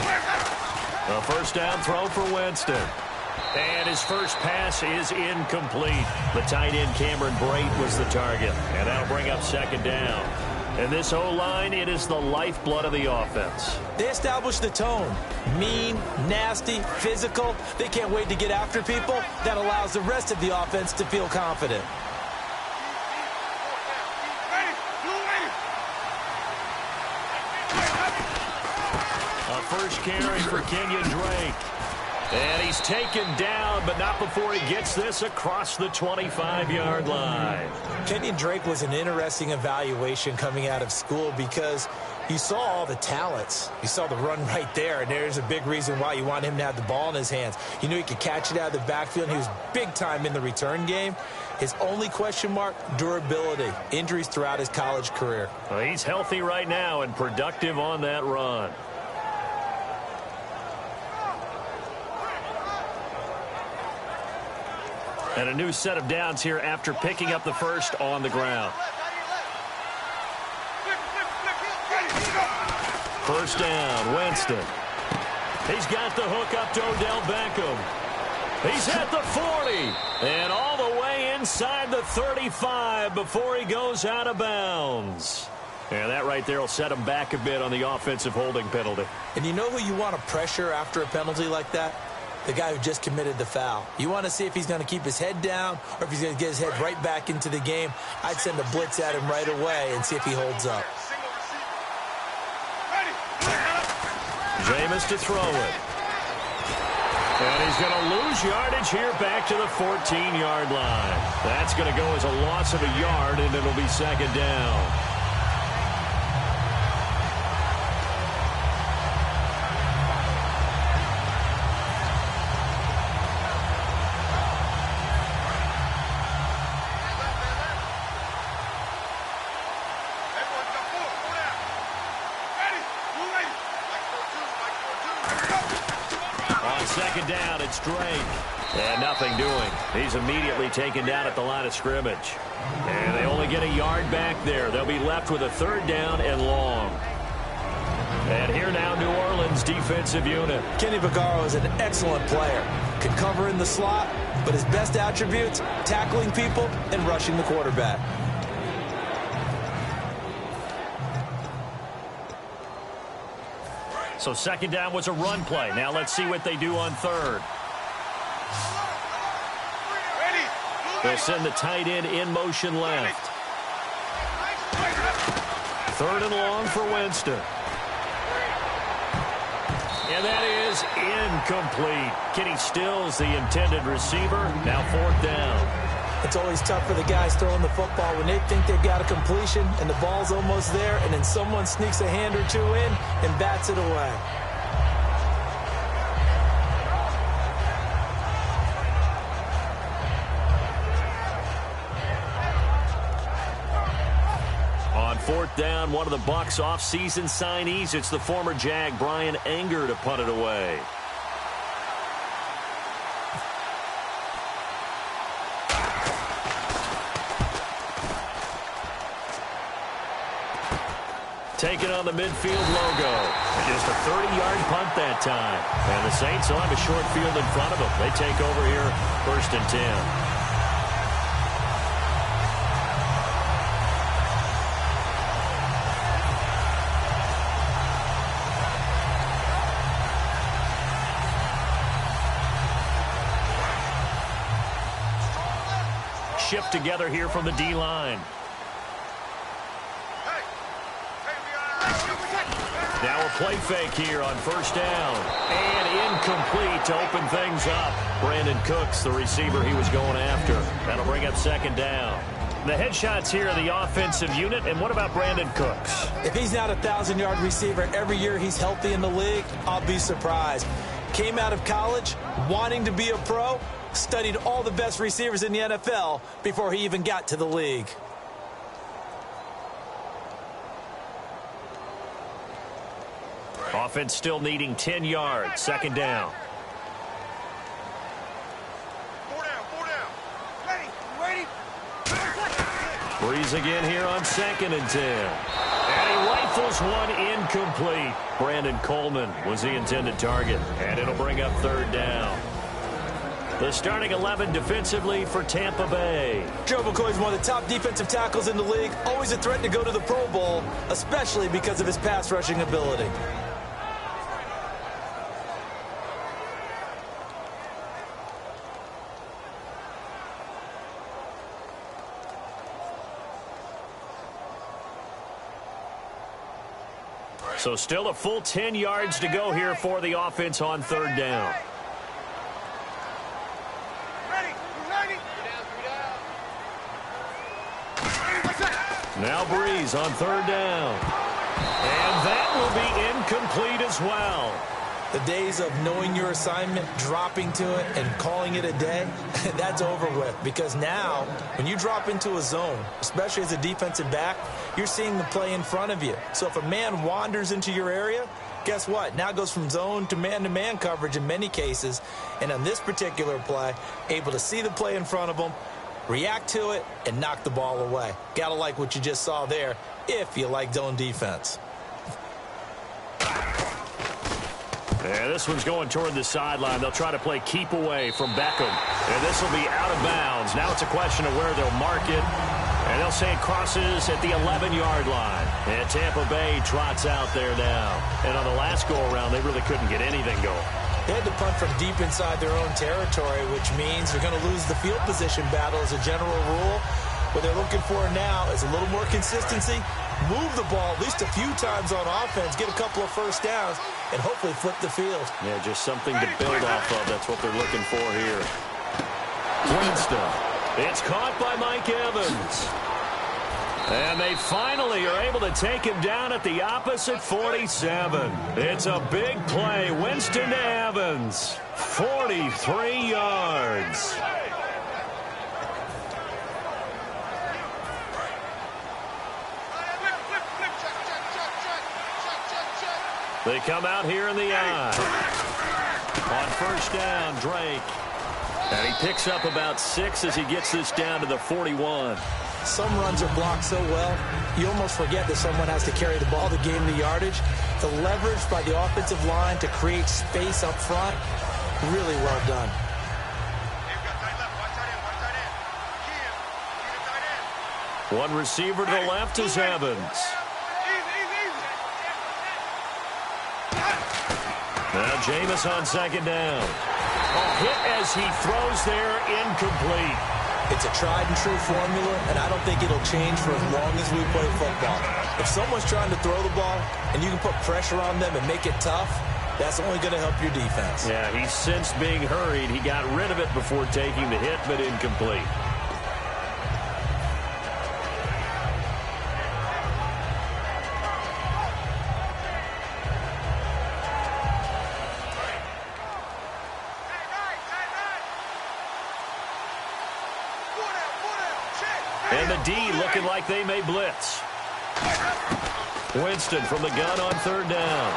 A first down throw for Winston. And his first pass is incomplete. The tight end Cameron Brate was the target. And that'll bring up second down. And this O-line, it is the lifeblood of the offense. They established the tone. Mean, nasty, physical. They can't wait to get after people. That allows the rest of the offense to feel confident. A first carry for Kenyon Drake. And he's taken down, but not before he gets this across the 25-yard line. Kenyon Drake was an interesting evaluation coming out of school because you saw all the talents. You saw the run right there, and there's a big reason why you want him to have the ball in his hands. You knew he could catch it out of the backfield. He was big time in the return game. His only question mark, durability. Injuries throughout his college career. Well, he's healthy right now and productive on that run. And a new set of downs here after picking up the first on the ground. First down, Winston. He's got the hook up to Odell Beckham. He's at the 40. And all the way inside the 35 before he goes out of bounds. And that right there will set him back a bit on the offensive holding penalty. And you know who you want to pressure after a penalty like that? The guy who just committed the foul. You want to see if he's going to keep his head down or if he's going to get his head right back into the game. I'd send a blitz at him right away and see if he holds up. Jameis to throw it. And he's going to lose yardage here back to the 14-yard line. That's going to go as a loss of a yard, and it'll be second down. Second down, it's Drake. And nothing doing. He's immediately taken down at the line of scrimmage. And they only get a yard back there. They'll be left with a third down and long. And here now, New Orleans defensive unit. Kenny Vaccaro is an excellent player. Can cover in the slot, but his best attributes, tackling people and rushing the quarterback. So second down was a run play. Now let's see what they do on third. They'll send the tight end in motion left. Third and long for Winston. And that is incomplete. Kenny Stills, the intended receiver. Now fourth down. It's always tough for the guys throwing the football when they think they've got a completion and the ball's almost there, and then someone sneaks a hand or two in and bats it away. On fourth down, one of the Bucs off-season signees. It's the former Jag, Brian Anger, to punt it away. Taking on the midfield logo. Just a 30-yard punt that time. And the Saints will have a short field in front of them. They take over here, first and 10. Shift together here from the D-line. Now a play fake here on first down. And incomplete to open things up. Brandon Cooks, the receiver he was going after. That'll bring up second down. The headshots here are the offensive unit. And what about Brandon Cooks? If he's not a 1,000-yard receiver every year he's healthy in the league, I'll be surprised. Came out of college wanting to be a pro, studied all the best receivers in the NFL before he even got to the league. Offense still needing 10 yards. Second down. Four down. Ready. Breeze again here on second and 10. And he right rifles one incomplete. Brandon Coleman was the intended target, and it'll bring up third down. The starting 11 defensively for Tampa Bay. Joe McCoy is one of the top defensive tackles in the league. Always a threat to go to the Pro Bowl, especially because of his pass rushing ability. So still a full 10 yards to go here for the offense on third down. Now Breeze on third down. And that will be incomplete as well. The days of knowing your assignment, dropping to it, and calling it a day, that's over with. Because now, when you drop into a zone, especially as a defensive back, you're seeing the play in front of you. So if a man wanders into your area, guess what? Now it goes from zone to man coverage in many cases. And on this particular play, able to see the play in front of him, react to it, and knock the ball away. Gotta like what you just saw there if you like zone defense. And this one's going toward the sideline. They'll try to play keep away from Beckham. And this will be out of bounds. Now it's a question of where they'll mark it. And they'll say it crosses at the 11-yard line. And Tampa Bay trots out there now. And on the last go-around, they really couldn't get anything going. They had to punt from deep inside their own territory, which means they're going to lose the field position battle as a general rule. What they're looking for now is a little more consistency, move the ball at least a few times on offense, get a couple of first downs, and hopefully flip the field. Yeah, just something to build off of. That's what they're looking for here. Winston. It's caught by Mike Evans. And they finally are able to take him down at the opposite 47. It's a big play. Winston to Evans. 43 yards. They come out here in the eye. On first down, Drake. And he picks up about 6 as he gets this down to the 41. Some runs are blocked so well, you almost forget that someone has to carry the ball to gain the yardage. The leverage by the offensive line to create space up front, really well done. One receiver to the left is Evans. Now Jameis on second down. A hit as he throws there, incomplete. It's a tried-and-true formula, and I don't think it'll change for as long as we play football. If someone's trying to throw the ball and you can put pressure on them and make it tough, that's only going to help your defense. Yeah, he sensed being hurried. He got rid of it before taking the hit, but incomplete. And the D looking like they may blitz. Winston from the gun on third down.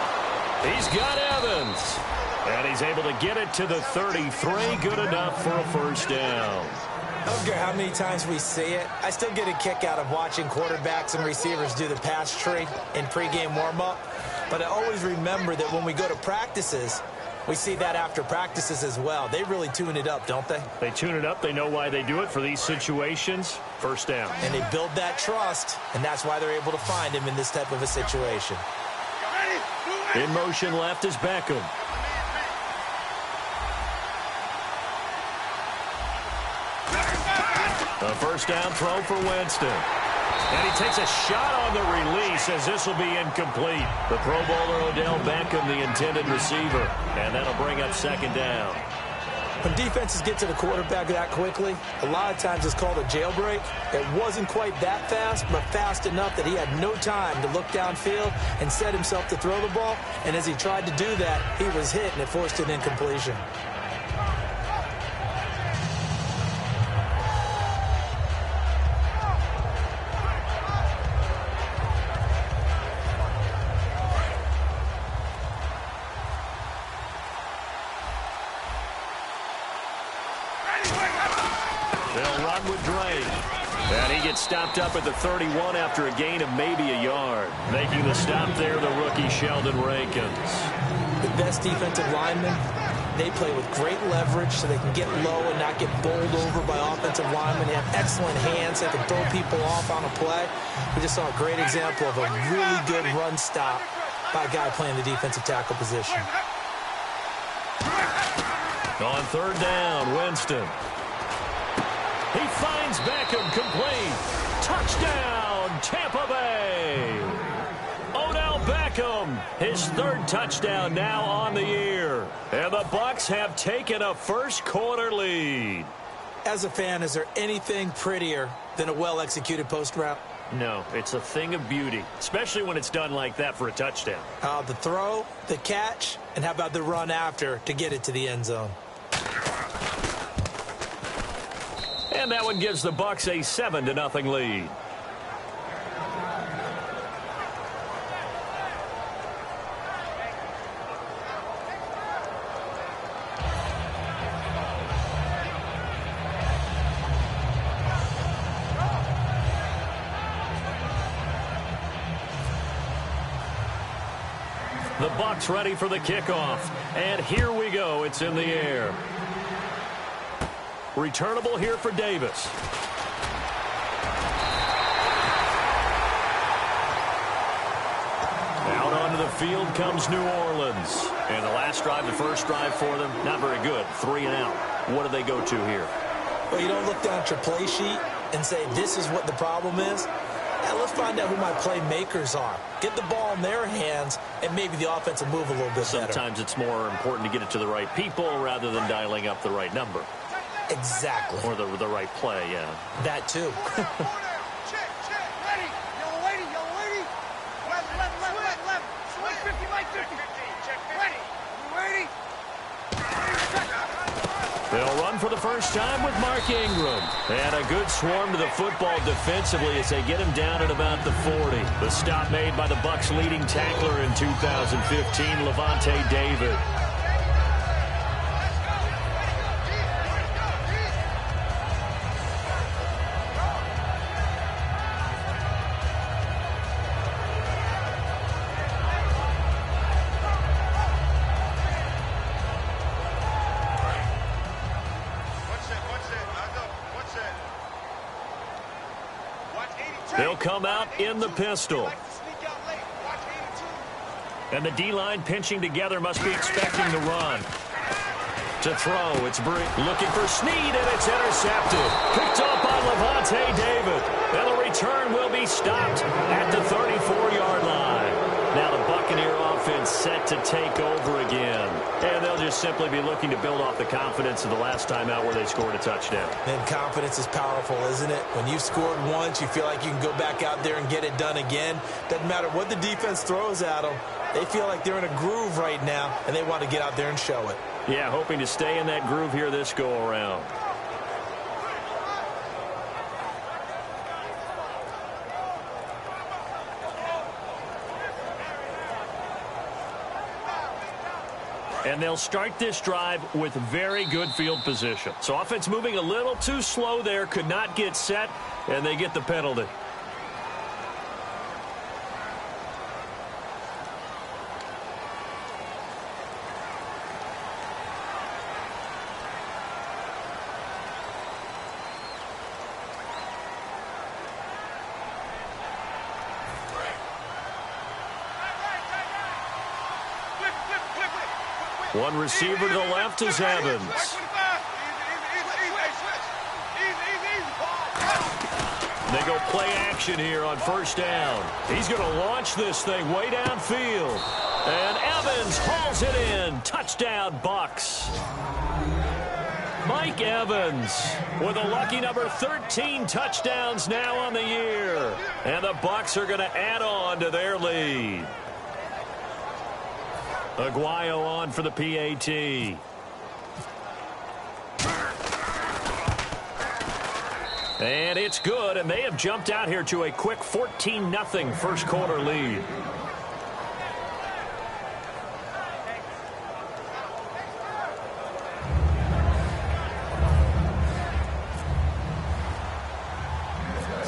He's got Evans. And he's able to get it to the 33. Good enough for a first down. I don't care how many times we see it. I still get a kick out of watching quarterbacks and receivers do the pass tree in pregame warm-up. But I always remember that when we go to practices, we see that after practices as well. They really tune it up, don't they? They tune it up. They know why they do it for these situations. First down. And they build that trust, and that's why they're able to find him in this type of a situation. In motion left is Beckham. A first down throw for Winston. And he takes a shot on the release as this will be incomplete. The Pro Bowler Odell Beckham, the intended receiver. And that'll bring up second down. When defenses get to the quarterback that quickly, a lot of times it's called a jailbreak. It wasn't quite that fast, but fast enough that he had no time to look downfield and set himself to throw the ball. And as he tried to do that, he was hit, and it forced an incompletion. They'll run with Drake. And he gets stopped up at the 31 after a gain of maybe a yard. Making the stop there, the rookie Sheldon Rankins. The best defensive linemen, they play with great leverage so they can get low and not get bowled over by offensive linemen. They have excellent hands. They can throw people off on a play. We just saw a great example of a really good run stop by a guy playing the defensive tackle position. On third down, Winston. He finds Beckham complete. Touchdown, Tampa Bay. Odell Beckham, his third touchdown now on the year. And the Bucs have taken a first-quarter lead. As a fan, is there anything prettier than a well-executed post route? No, it's a thing of beauty, especially when it's done like that for a touchdown. The throw, the catch, and how about the run after to get it to the end zone? And that one gives the Bucs a 7-0 lead. The Bucs ready for the kickoff. And here we go. It's in the air. Returnable here for Davis. Out onto the field comes New Orleans. And the last drive, the first drive for them, not very good. 3 and out. What do they go to here? Well, you don't look down at your play sheet and say, this is what the problem is. Now, let's find out who my playmakers are. Get the ball in their hands, and maybe the offense will move a little bit better. Sometimes it's more important to get it to the right people rather than dialing up the right number. Exactly. Or the right play, yeah. That too. Check. Ready. Yellow lady. Left. Swing 50, right 50. Check 50. Ready. You ready? They'll run for the first time with Mark Ingram. And a good swarm to the football defensively as they get him down at about the 40. The stop made by the Bucs' leading tackler in 2015, Levante David. They'll come out in the pistol. And the D-line pinching together must be expecting the run. To throw, it's Bree looking for Snead, and it's intercepted. Picked up by Levante David. And the return will be stopped at the 34-yard line. Now the Buccaneer offense set to take over again. And they'll just simply be looking to build off the confidence of the last time out where they scored a touchdown. And confidence is powerful, isn't it? When you've scored once, you feel like you can go back out there and get it done again. Doesn't matter what the defense throws at them. They feel like they're in a groove right now, and they want to get out there and show it. Yeah, hoping to stay in that groove here this go-around. And they'll start this drive with very good field position. So offense moving a little too slow there, could not get set, and they get the penalty. One receiver to the left is Evans. They go play action here on first down. He's going to launch this thing way downfield. And Evans hauls it in. Touchdown, Bucs. Mike Evans with a lucky number 13 touchdowns now on the year. And the Bucs are going to add on to their lead. Aguayo on for the PAT. And it's good, and they have jumped out here to a quick 14-0 first quarter lead.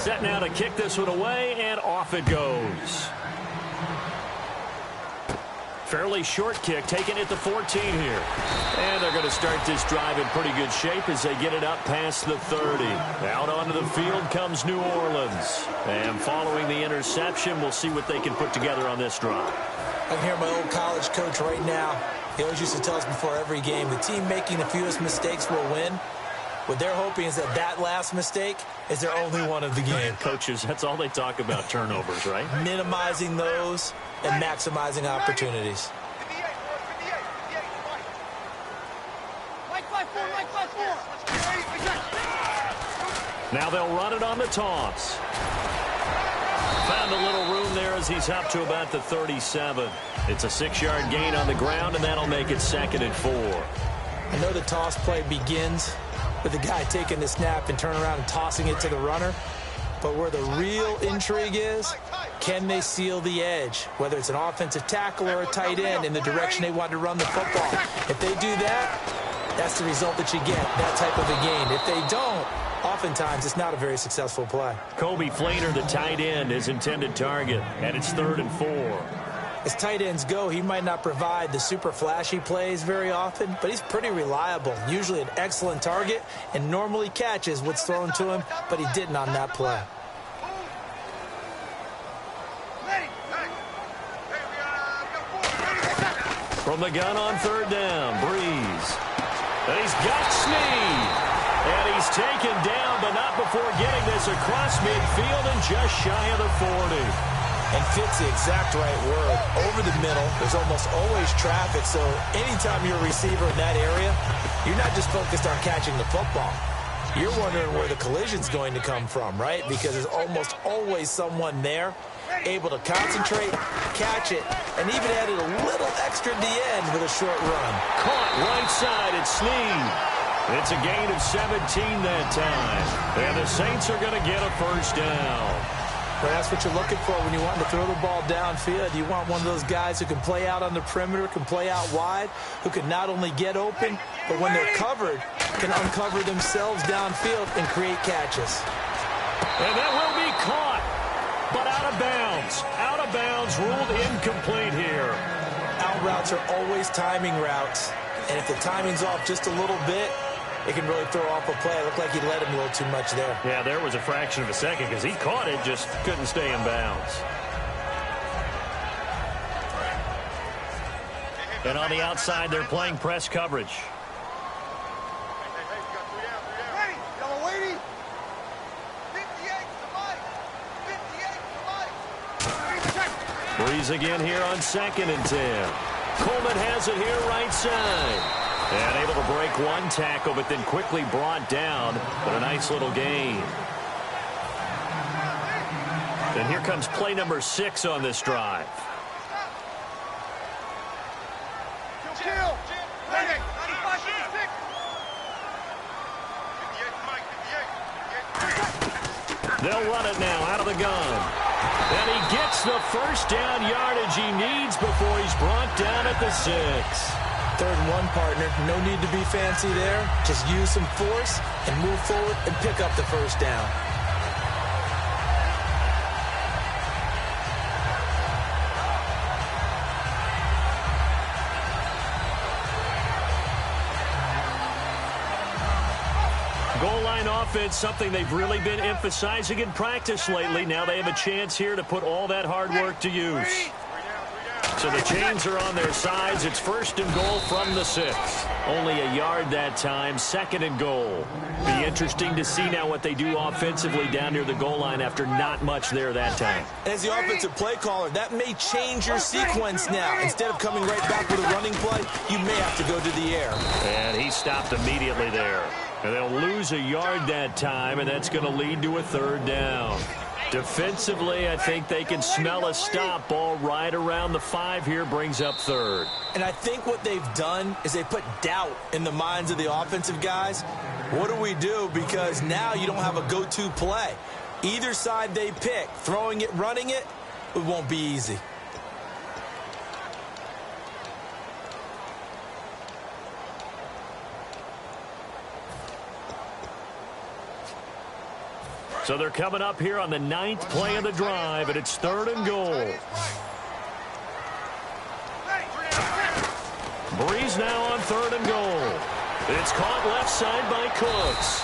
Set now to kick this one away, and off it goes. Fairly short kick, taking it to 14 here. And they're going to start this drive in pretty good shape as they get it up past the 30. Out onto the field comes New Orleans. And following the interception, we'll see what they can put together on this drive. I can hear my old college coach right now. He always used to tell us before every game, the team making the fewest mistakes will win. What they're hoping is that last mistake is their only one of the game. Coaches, that's all they talk about, turnovers, right? Minimizing those and maximizing opportunities. Now they'll run it on the toss. Found a little room there as he's up to about the 37. It's a 6-yard gain on the ground, and that'll make it 2nd and 4. I know the toss play begins with the guy taking the snap and turning around and tossing it to the runner. But where the real intrigue is, can they seal the edge? Whether it's an offensive tackle or a tight end in the direction they want to run the football. If they do that, that's the result that you get, that type of a gain. If they don't, oftentimes it's not a very successful play. Kobe Flainer, the tight end, his intended target, and it's 3rd and 4. As tight ends go, he might not provide the super flashy plays very often, but he's pretty reliable. Usually an excellent target and normally catches what's thrown to him, but he didn't on that play. From the gun on 3rd down, Breeze. And he's got Snead. And he's taken down, but not before getting this across midfield and just shy of the 40. And fits the exact right word. Over the middle, there's almost always traffic, so anytime you're a receiver in that area, you're not just focused on catching the football. You're wondering where the collision's going to come from, right? Because there's almost always someone there able to concentrate, catch it, and even added a little extra at the end with a short run. Caught right side at Snead. It's a gain of 17 that time. And the Saints are going to get a 1st down. Well, that's what you're looking for when you want to throw the ball downfield. You want one of those guys who can play out on the perimeter, can play out wide, who can not only get open, but when they're covered, can uncover themselves downfield and create catches. And that will be caught, but out of bounds. Out of bounds, ruled incomplete here. Out routes are always timing routes, and if the timing's off just a little bit, it can really throw off a play. It looked like he let him a little too much there. Yeah, there was a fraction of a second because he caught it, just couldn't stay in bounds. And on the outside, they're playing press coverage. Ready, double weighty. 58 to Breeze again here on 2nd and 10. Coleman has it here right side. And able to break one tackle, but then quickly brought down. But a nice little gain. And here comes play number 6 on this drive. Kill. Ready. 95 They'll run it now out of the gun. And he gets the 1st down yardage he needs before he's brought down at the 6. 3rd and 1, partner. No need to be fancy there. Just use some force and move forward and pick up the 1st down. Goal line offense, something they've really been emphasizing in practice lately. Now they have a chance here to put all that hard work to use. So the chains are on their sides. It's 1st and goal from the 6. Only a yard that time, 2nd and goal. Be interesting to see now what they do offensively down near the goal line after not much there that time. As the offensive play caller, that may change your sequence now. Instead of coming right back with a running play, you may have to go to the air. And he stopped immediately there. And they'll lose a yard that time, and that's going to lead to a 3rd down. Defensively, I think they can smell a stop. Ball right around the 5 here, brings up 3rd. And I think what they've done is they put doubt in the minds of the offensive guys. What do we do? Because now you don't have a go-to play. Either side they pick, throwing it, running it, it won't be easy. So they're coming up here on the 9th play of the drive, and it's 3rd and goal. Breeze now on 3rd and goal. It's caught left side by Cooks.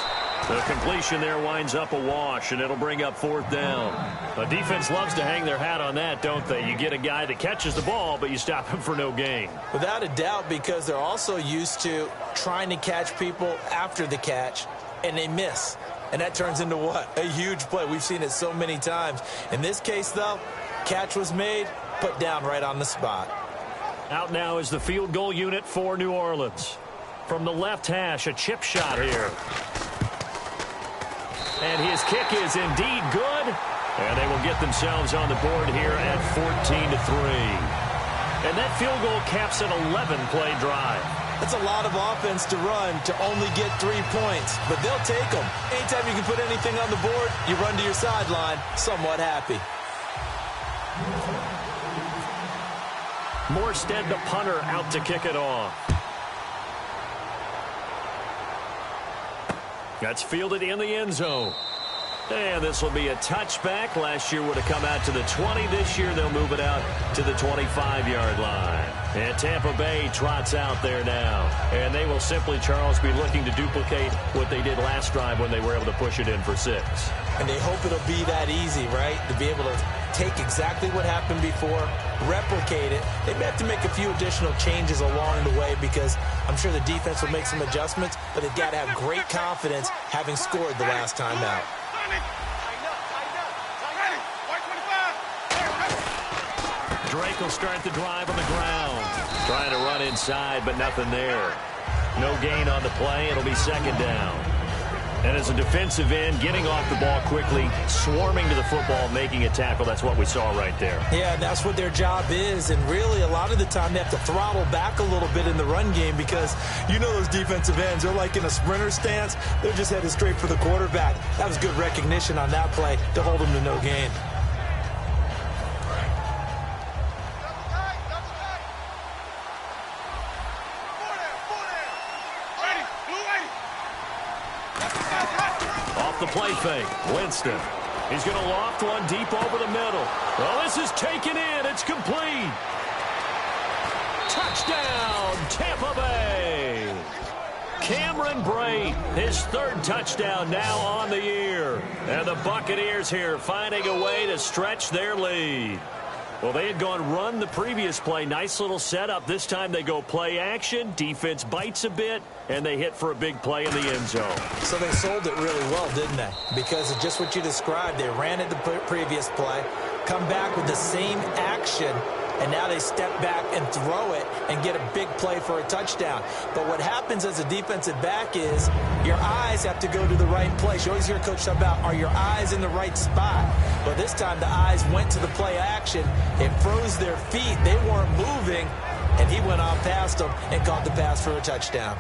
The completion there winds up a wash, and it'll bring up 4th down. The defense loves to hang their hat on that, don't they? You get a guy that catches the ball, but you stop him for no gain. Without a doubt, because they're also used to trying to catch people after the catch, and they miss. And that turns into what? A huge play. We've seen it so many times. In this case, though, catch was made, put down right on the spot. Out now is the field goal unit for New Orleans. From the left hash, a chip shot here. And his kick is indeed good. And they will get themselves on the board here at 14-3. And that field goal caps an 11-play drive. That's a lot of offense to run to only get 3 points, but they'll take them. Anytime you can put anything on the board, you run to your sideline somewhat happy. Morstead, the punter, out to kick it off. That's fielded in the end zone. And this will be a touchback. Last year would have come out to the 20. This year they'll move it out to the 25-yard line. And Tampa Bay trots out there now. And they will simply, Charles, be looking to duplicate what they did last drive when they were able to push it in for 6. And they hope it'll be that easy, right? To be able to take exactly what happened before, replicate it. They may have to make a few additional changes along the way because I'm sure the defense will make some adjustments, but they've got to have great confidence having scored the last time out. Drake will start the drive on the ground. Trying to run inside, but nothing there. No gain on the play. It'll be 2nd down. And as a defensive end, getting off the ball quickly, swarming to the football, making a tackle, that's what we saw right there. Yeah, that's what their job is. And really, a lot of the time, they have to throttle back a little bit in the run game because you know those defensive ends, they're like in a sprinter stance. They're just headed straight for the quarterback. That was good recognition on that play to hold them to no gain. The play fake. Winston. He's going to loft one deep over the middle. Well, this is taken in. It's complete. Touchdown, Tampa Bay. Cameron Brate, his 3rd touchdown now on the year. And the Buccaneers here finding a way to stretch their lead. Well, they had gone run the previous play. Nice little setup. This time they go play action. Defense bites a bit, and they hit for a big play in the end zone. So they sold it really well, didn't they? Because of just what you described. They ran it the previous play, come back with the same action, and now they step back and throw it and get a big play for a touchdown. But what happens as a defensive back is your eyes have to go to the right place. You always hear Coach talk about, are your eyes in the right spot? But this time the eyes went to the play action. It froze their feet. They weren't moving, and he went on past them and caught the pass for a touchdown.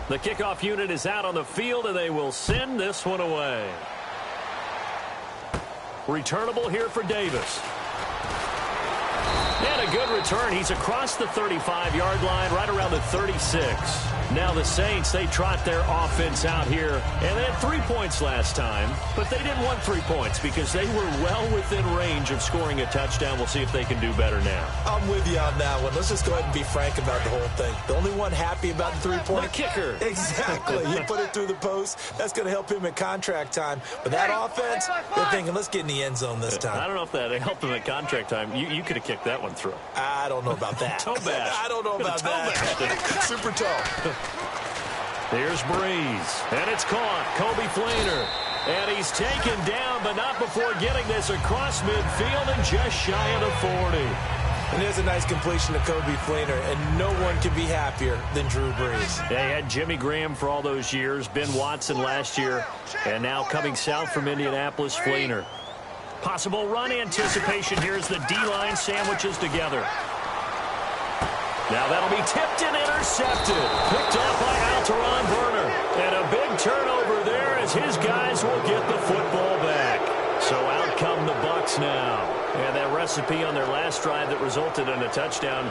The kickoff unit is out on the field, and they will send this one away. Returnable here for Davis. And a good return. He's across the 35-yard line, right around the 36. Now the Saints, they trot their offense out here, and they had 3 points last time, but they didn't want 3 points because they were well within range of scoring a touchdown. We'll see if they can do better now. I'm with you on that one. Let's just go ahead and be frank about the whole thing. The only one happy about the 3-point. The kicker. Exactly. He put it through the post. That's going to help him at contract time. But that offense, they're thinking, let's get in the end zone this time. I don't know if that helped him at contract time. You could have kicked that one through. I don't know about that. Toe bash. I don't know about that. Super toe. Here's Breeze, and it's caught. Kobe Fleener, and he's taken down, but not before getting this across midfield and just shy of the 40. And there's a nice completion to Kobe Fleener, and no one can be happier than Drew Brees. They had Jimmy Graham for all those years, Ben Watson last year, and now coming south from Indianapolis, Fleener. Possible run anticipation here as the D-line sandwiches together. Now that'll be tipped and intercepted. Picked off by Alteron Burner. And a big turnover there as his guys will get the football back. So out come the Bucs now. And that recipe on their last drive that resulted in a touchdown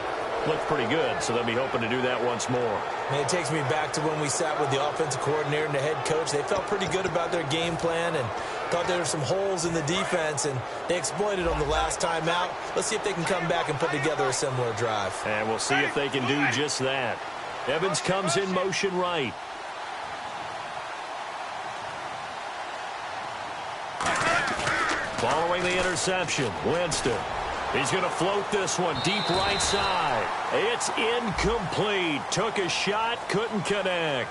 looked pretty good, so they'll be hoping to do that once more. And it takes me back to when we sat with the offensive coordinator and the head coach. They felt pretty good about their game plan and thought there were some holes in the defense, and they exploited them the last time out. Let's see if they can come back and put together a similar drive. And we'll see if they can do just that. Evans comes in motion right. Following the interception, Winston. He's going to float this one deep right side. It's incomplete. Took a shot, couldn't connect.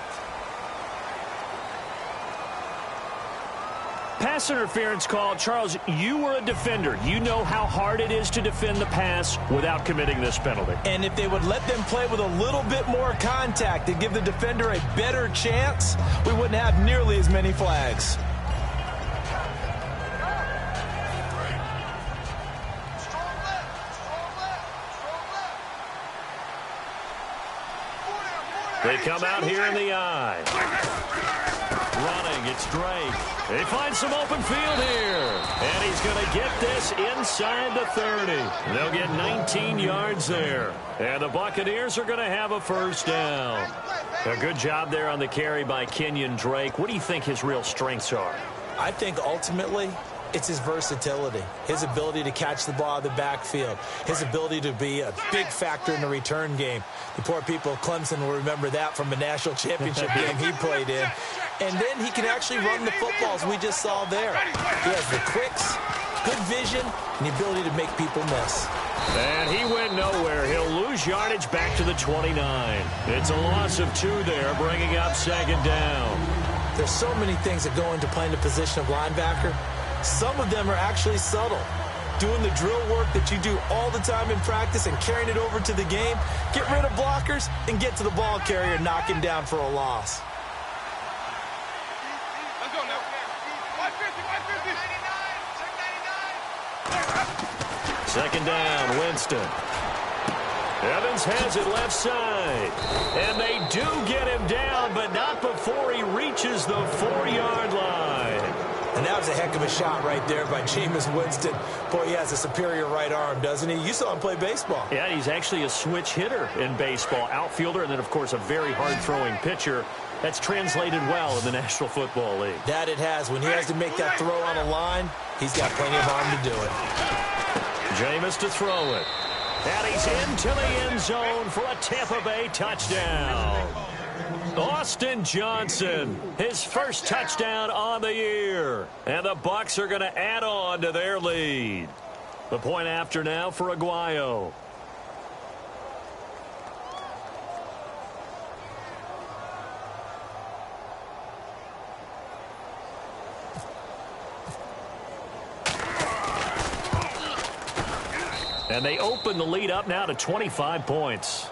Pass interference call. Charles, you were a defender. You know how hard it is to defend the pass without committing this penalty. And if they would let them play with a little bit more contact and give the defender a better chance, we wouldn't have nearly as many flags. They come out here in the eye. Running, it's Drake. They find some open field here. And he's going to get this inside the 30. They'll get 19 yards there. And the Buccaneers are going to have a first down. A good job there on the carry by Kenyon Drake. What do you think his real strengths are? I think ultimately it's his versatility, his ability to catch the ball out of the backfield, his ability to be a big factor in the return game. The poor people of Clemson will remember that from a national championship game he played in. And then he can actually run the footballs we just saw there. He has the quicks, good vision, and the ability to make people miss. And he went nowhere. He'll lose yardage back to the 29. It's a loss of 2 there, bringing up second down. There's so many things that go into playing the position of linebacker. Some of them are actually subtle. Doing the drill work that you do all the time in practice and carrying it over to the game. Get rid of blockers and get to the ball carrier and knock him down for a loss. Let's go now. 550, 550. Second down, Winston. Evans has it left side. And they do get him down, but not before he reaches the 4-yard line. And that was a heck of a shot right there by Jameis Winston. Boy, he has a superior right arm, doesn't he? You saw him play baseball. Yeah, he's actually a switch hitter in baseball. Outfielder, and then, of course, a very hard-throwing pitcher. That's translated well in the National Football League. That it has. When he has to make that throw on a line, he's got plenty of arm to do it. Jameis to throw it. And he's into the end zone for a Tampa Bay touchdown. Austin Johnson, his first touchdown on the year. And the Bucs are going to add on to their lead. The point after now for Aguayo. And they open the lead up now to 25 points.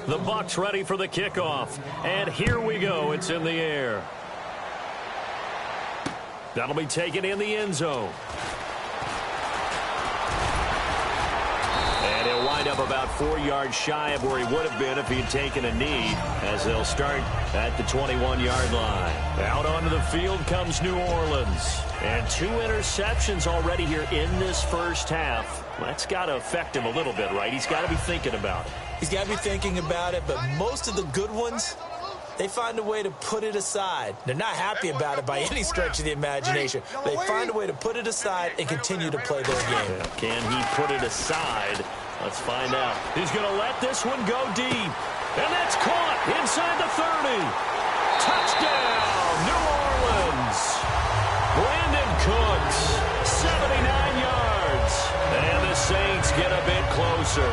The Bucs ready for the kickoff. And here we go. It's in the air. That'll be taken in the end zone. And he'll wind up about 4 yards shy of where he would have been if he'd taken a knee, as they'll start at the 21-yard line. Out onto the field comes New Orleans. And 2 interceptions already here in this first half. That's got to affect him a little bit, right? He's got to be thinking about it. He's got to be thinking about it, but most of the good ones, they find a way to put it aside. They're not happy about it by any stretch of the imagination. They find a way to put it aside and continue to play their game. Can he put it aside? Let's find out. He's going to let this one go deep. And that's caught inside the 30. Touchdown, New Orleans. Brandon Cooks, 79 yards. And the Saints get a bit closer.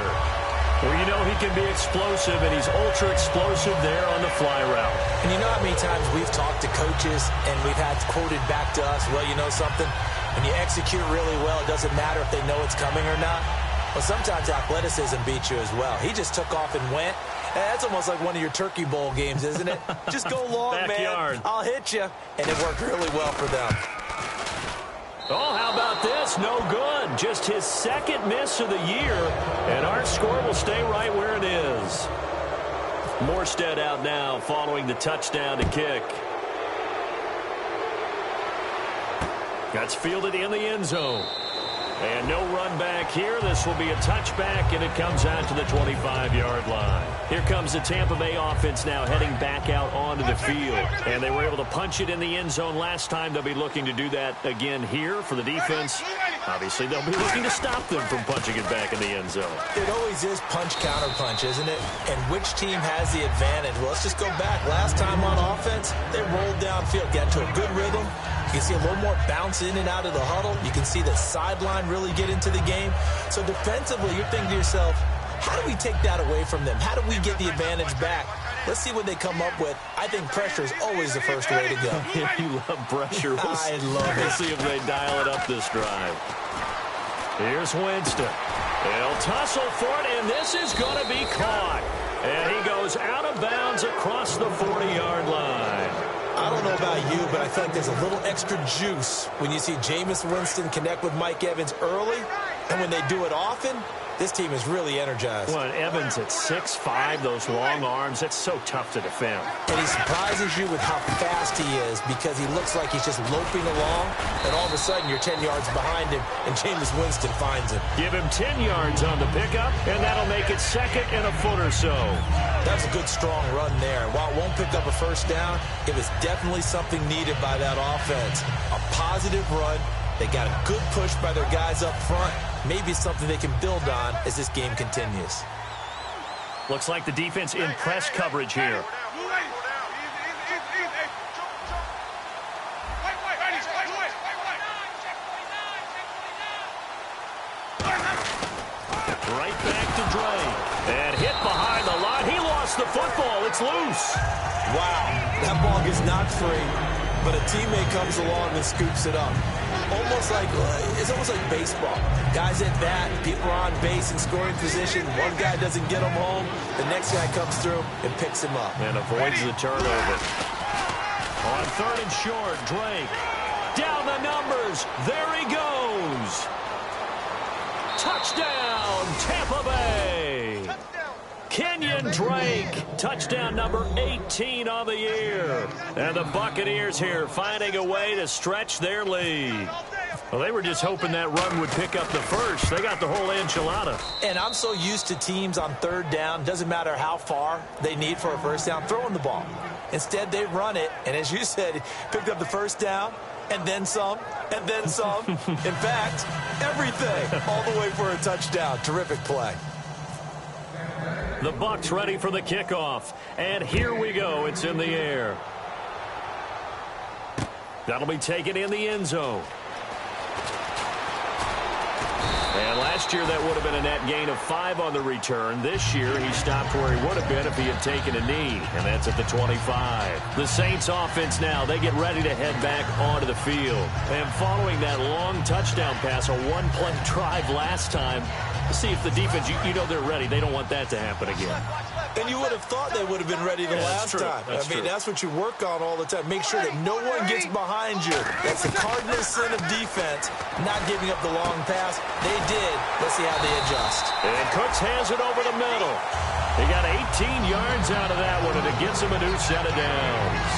Well, you know he can be explosive, and he's ultra-explosive there on the fly route. And you know how many times we've talked to coaches and we've had quoted back to us, well, you know something? When you execute really well, it doesn't matter if they know it's coming or not. Well, sometimes athleticism beats you as well. He just took off and went. That's almost like one of your Turkey Bowl games, isn't it? Just go long, Backyard. man. I'll hit you. And it worked really well for them. Oh, how about this? No good. Just his second miss of the year. And our score will stay right where it is. Morstead out now following the touchdown to kick. That's fielded in the end zone. And no run back here. This will be a touchback, and it comes out to the 25-yard line. Here comes the Tampa Bay offense now heading back out onto the field. And they were able to punch it in the end zone last time. They'll be looking to do that again here for the defense. Obviously, they'll be looking to stop them from punching it back in the end zone. It always is punch-counter-punch, isn't it? And which team has the advantage? Well, let's just go back. Last time on offense, they rolled downfield, got into a good rhythm. You can see a little more bounce in and out of the huddle. You can see the sideline really get into the game. So defensively, you're thinking to yourself, how do we take that away from them? How do we get the advantage back? Let's see what they come up with. I think pressure is always the first way to go. You love pressure. I love it. We'll see if they dial it up this drive. Here's Winston. They'll tussle for it, and this is going to be caught. And he goes out of bounds across the 40-yard line. I don't know about you, but I feel like there's a little extra juice when you see Jameis Winston connect with Mike Evans early, and when they do it often, this team is really energized. Well, Evans at 6'5", those long arms, that's so tough to defend. And he surprises you with how fast he is because he looks like he's just loping along, and all of a sudden you're 10 yards behind him, and Jameis Winston finds him. Give him 10 yards on the pickup, and that'll make it second and a foot or so. That's a good, strong run there. While it won't pick up a first down, it was definitely something needed by that offense. A positive run. They got a good push by their guys up front. Maybe it's something they can build on as this game continues. Looks like the defense in press coverage here. Right back to Dre. And hit behind the line. He lost the football. It's loose. Wow, that ball gets knocked free, but a teammate comes along and scoops it up. It's almost like baseball. Guys at bat, people are on base in scoring position. One guy doesn't get him home. The next guy comes through and picks him up. And avoids the turnover. On third and short, Drake. Down the numbers. There he goes. Touchdown, Tampa Bay. Kenyon Drake, touchdown number 18 on the year. And the Buccaneers here finding a way to stretch their lead. Well, they were just hoping that run would pick up the first. They got the whole enchilada. And I'm so used to teams on third down, doesn't matter how far they need for a first down, throwing the ball. Instead, they run it, and as you said, picked up the first down, and then some, and then some. In fact, everything, all the way for a touchdown. Terrific play. The Bucs ready for the kickoff. And here we go. It's in the air. That'll be taken in the end zone. And last year that would have been a net gain of 5 on the return. This year he stopped where he would have been if he had taken a knee. And that's at the 25. The Saints offense now, they get ready to head back onto the field. And following that long touchdown pass, a one-play drive last time, see if the defense, you know they're ready. They don't want that to happen again. And you would have thought they would have been ready the last time. That's what you work on all the time. Make sure that no one gets behind you. That's the cardinal sin of defense, not giving up the long pass. They did. Let's see how they adjust. And Cooks has it over the middle. He got 18 yards out of that one, and it gets him a new set of downs.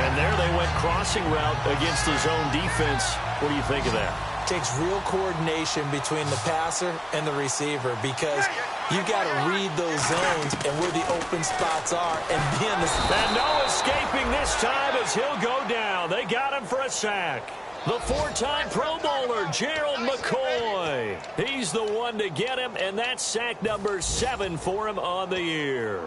And there they went crossing route against the zone defense. What do you think of that? Takes real coordination between the passer and the receiver because you got to read those zones and where the open spots are and be in the... And no escaping this time as he'll go down. They got him for a sack. The 4-time Pro Bowler, Gerald McCoy. He's the one to get him, and that's sack number 7 for him on the year.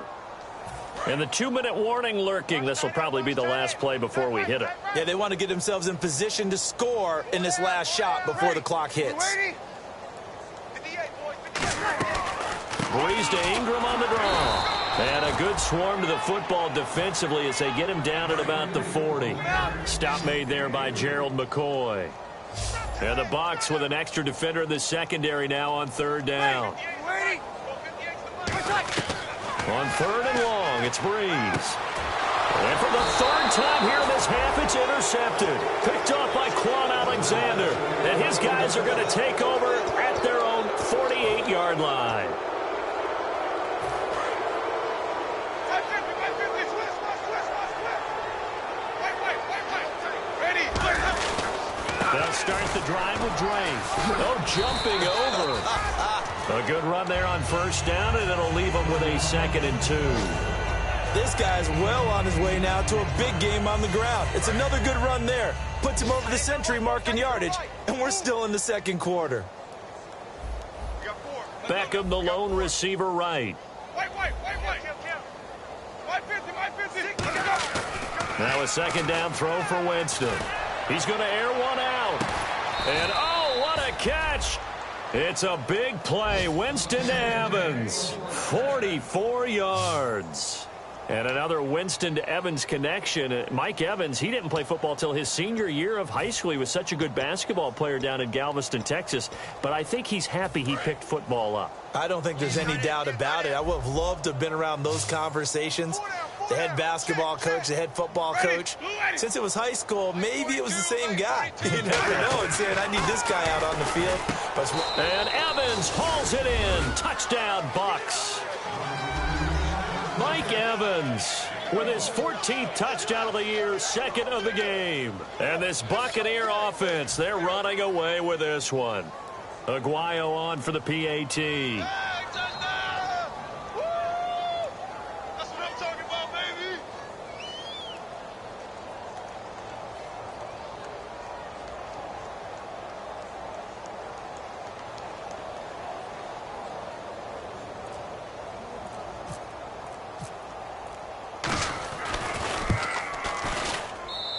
And the 2-minute warning lurking. This will probably be the last play before we hit it. Yeah, they want to get themselves in position to score in this last shot before the clock hits. Breeze to Ingram on the draw. And a good swarm to the football defensively as they get him down at about the 40. Stop made there by Gerald McCoy. And the Bucs with an extra defender in the secondary now on third down. On third and long, it's Breeze. And for the third time here in this half, it's intercepted. Picked off by Quan Alexander. And his guys are going to take over at their own 48-yard line. They'll start the drive with Drake. Oh, jumping over. A good run there on first down, and it'll leave them with a 2nd and 2. This guy's well on his way now to a big game on the ground. It's another good run there. Puts him over the century mark in yardage, and we're still in the second quarter. Beckham, the lone receiver right. Now a 2nd down throw for Winston. He's going to air one out. And, oh, what a catch. It's a big play. Winston to Evans. 44 yards. And another Winston to Evans connection. Mike Evans, he didn't play football till his senior year of high school. He was such a good basketball player down in Galveston, Texas. But I think he's happy he picked football up. I don't think there's any doubt about it. I would have loved to have been around those conversations. The head basketball coach, the head football coach. Since it was high school, maybe it was the same guy. You never know. And saying, I need this guy out on the field. And Evans hauls it in. Touchdown, Bucs. Mike Evans with his 14th touchdown of the year, 2nd of the game. And this Buccaneer offense, they're running away with this one. Aguayo on for the PAT.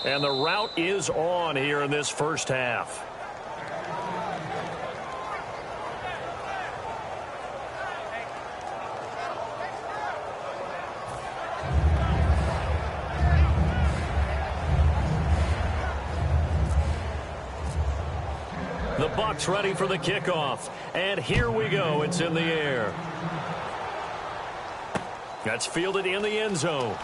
And the route is on here in this first half. The Bucs ready for the kickoff. And here we go. It's in the air. That's fielded in the end zone.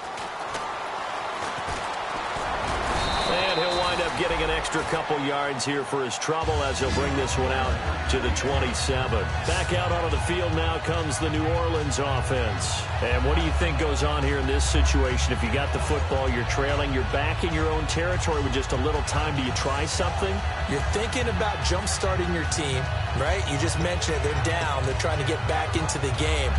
And he'll wind up getting an extra couple yards here for his trouble as he'll bring this one out to the 27. Back out onto the field now comes the New Orleans offense. And what do you think goes on here in this situation? If you got the football, you're trailing, you're back in your own territory with just a little time. Do you try something? You're thinking about jump-starting your team, right? You just mentioned it. They're down. They're trying to get back into the game.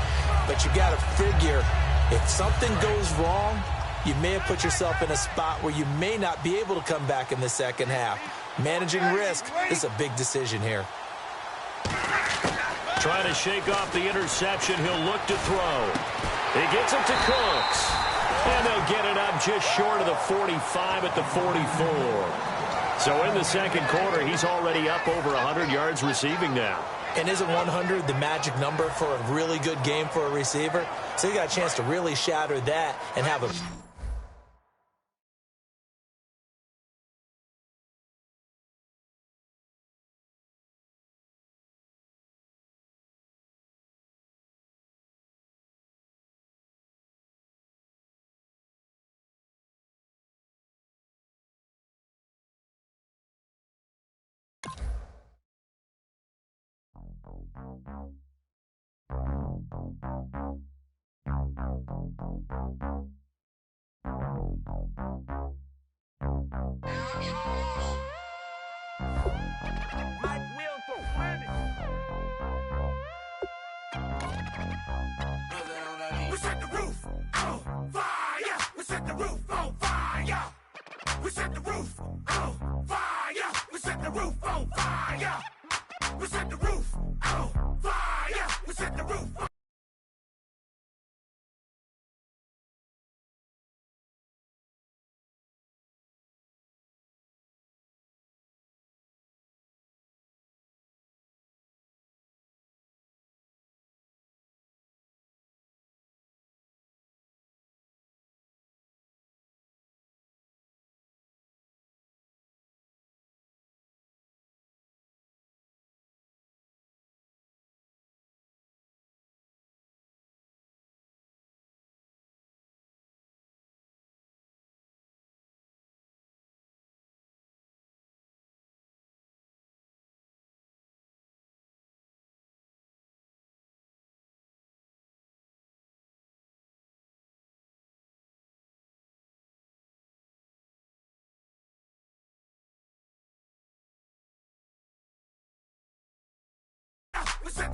But you got to figure if something goes wrong, you may have put yourself in a spot where you may not be able to come back in the second half. Managing risk is a big decision here. Trying to shake off the interception. He'll look to throw. He gets it to Cooks. And they'll get it up just short of the 45 at the 44. So in the second quarter, he's already up over 100 yards receiving now. And isn't 100 the magic number for a really good game for a receiver? So you got a chance to really shatter that and have a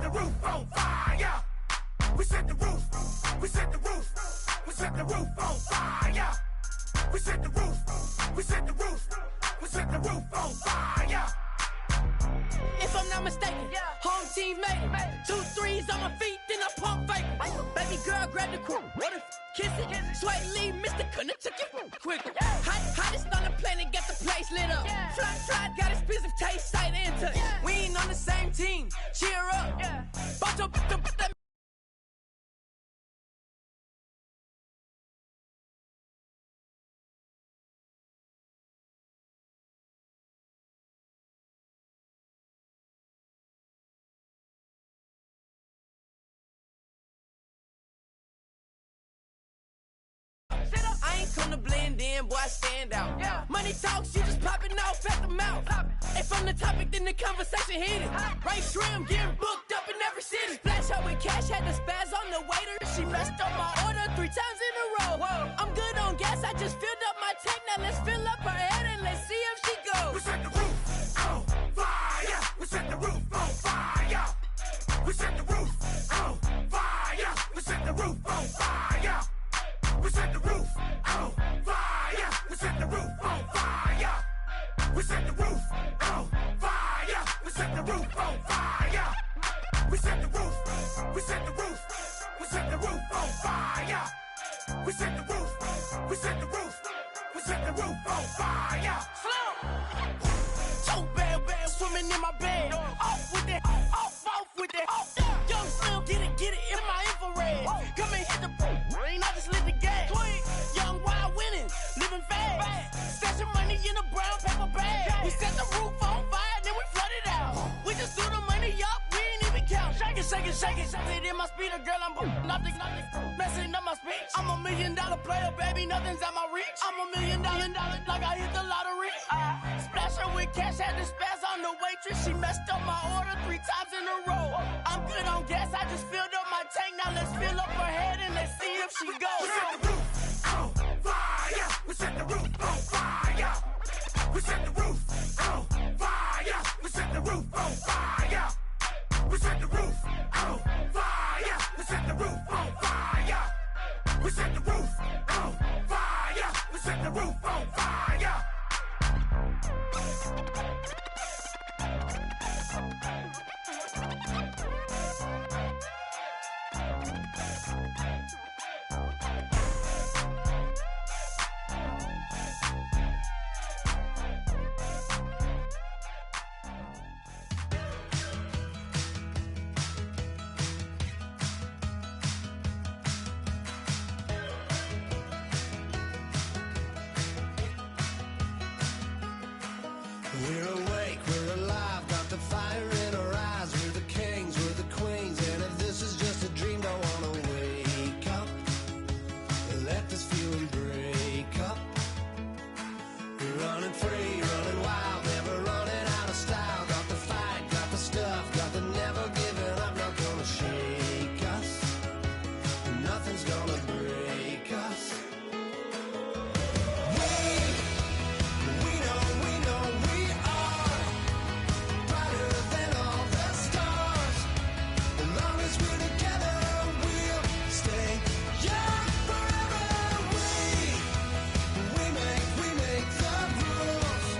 the roof on fire. We set the roof. We set the roof. We set the roof on fire. We set the roof. We set the roof. We set the roof on fire. If I'm not mistaken, home team made it. 2 threes on my feet, then I pump fake. Baby girl, grab the cord, kiss it. Sweat leave, Mr. Couldn't took it quick. Hottest on the planet, got the place lit up. Fly, got expensive taste, sight and touch. We ain't on the same team, cheer up. Both up, I ain't come to blend in, boy, I stand out. Money talks, you just popping off at the mouth. If I'm the topic, then the conversation heated. Right shrimp, getting booked up in every city. Splash out with cash, had the spaz on the waiter. She messed up my order 3 times in a row. I'm good on gas, I just filled up my tank. Now let's fill up her head and let's see if she goes. We set the roof on fire. We set the roof on fire. We set the roof on fire. We set the roof on fire. We set the roof on fire. We set the roof on fire. We set the roof on fire. We set the roof on fire. We set the roof. We set the roof. We set the roof on fire. We set the roof. We set the roof. We set the roof on fire. Slow. So bad, swimming in my bed. Off with it, off with it. Young Slim, get it in my infrared. Come and hit the rain, I just lit the gas. Young wild winning, living fast. Stashing money in a brown paper bag. We set the roof on fire, then we flood it out. We just threw the money up, we ain't even count. Shake it, shake it, shake it. Shake it in my speeder, girl, I'm nothing, messing up my speech. I'm $1 million player, baby, nothing's at my reach. I'm $1 million, like I hit the lottery. Splash her with cash, had the spaz on the waitress. She messed up my order 3 times in a row. I'm good on gas, I just filled up my tank. Now let's fill up her head and let's see if she goes. We set the roof on fire. We set the roof on fire. We set the roof on fire. We set the roof on fire. We set the roof on fire. We set the roof on fire. We set the roof on fire. We set the roof on fire. We're awake, we're alive, got the fire in our eyes. We're the kings, we're the queens, and if this is just a dream, don't wanna wake up. Let this feeling break up. We're running free, running wild, never running out of style. Got the fight, got the stuff, got the never giving up. Not gonna shake us, nothing's gonna break us. We know we are brighter than all the stars. As long as we're together, we'll stay young forever. We make the rules.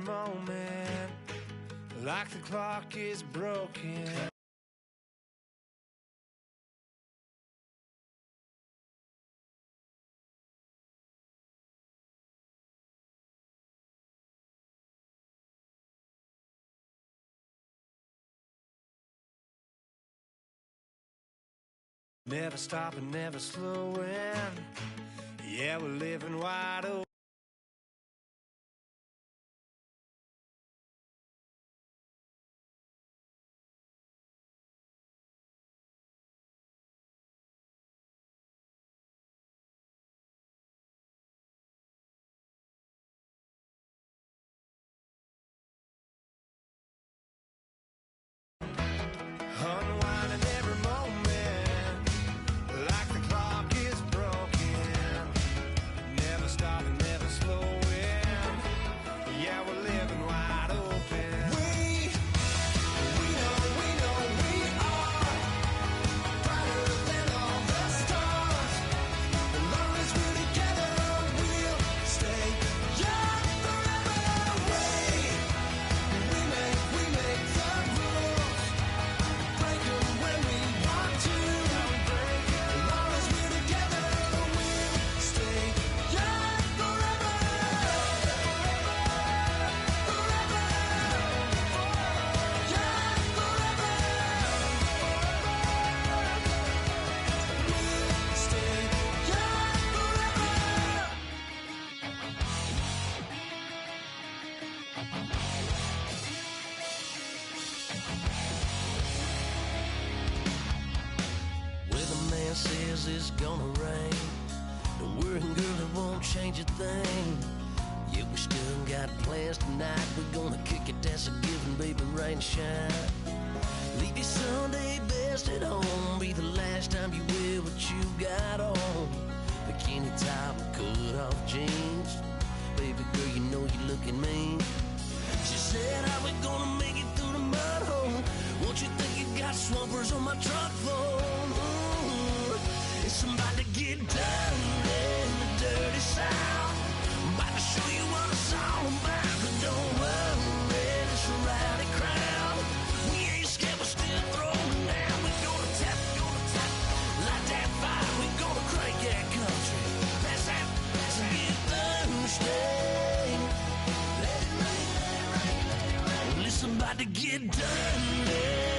moment, like the clock is broken. Never stopping, never slowing. Yeah, we're living wide open. Unwinding every moment, like the clock is broken. Never stopping, never slowing. Yeah, we're living wide open. We know we are brighter than all the stars. As long as we're together, we'll stay young forever. We make the rules, break 'em when we want to. As long as we're together, we'll stay young forever. Forever. Young forever. We'll stay young forever. Weatherman says it's gonna rain. Don't worry, girl, it won't change a thing. Yeah, we still got plans tonight. We're gonna kick it, that's a given, baby, rain or shine. Leave your Sunday best at home. Be the last time you wear what you got on. Bikini top and cut off jeans. Baby girl, you know you're looking mean. She said, how we gonna make it through the mud hole? Won't you think you got swampers on my truck phone? Ooh, it's about to get dirty in the dirty south. About to show you what it's all about. But don't worry, it's a rowdy crowd. We ain't scared, we're still throwing down. We're gonna tap, light that fire. We're gonna crank that country. Pass out, and get thirsty. Let it rain. Well, it's about to get dirty. Yeah.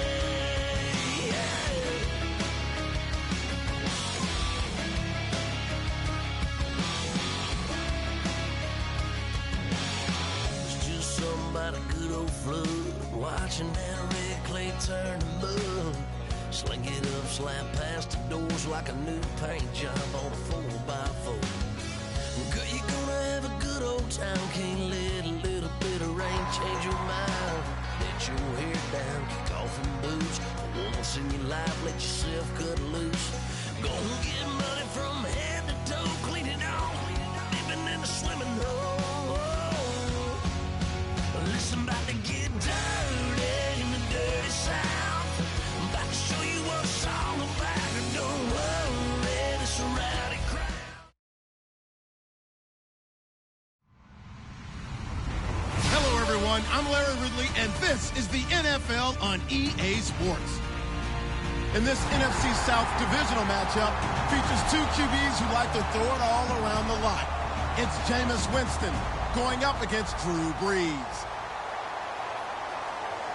It's just something about a good old flood. Watching that red clay turn to mud. Sling it up, slap past the doors like a new paint job on a 4x4. Girl, you're gonna have a good old time. Can't let a little bit of rain change your mind. Let your hair down, kick off in boots. Once in your life, let yourself cut loose. Go and get money from head to toe. Clean it off, living in a swimming hole. Listen, about to get dirty in the dirty south. I'm about to show you what it's all about. And don't worry, it's a rowdy crowd. Hello, everyone. I'm Larry Ridley, and this is the NFL on EA Sports. And this NFC South divisional matchup features two QBs who like to throw it all around the lot. It's Jameis Winston going up against Drew Brees.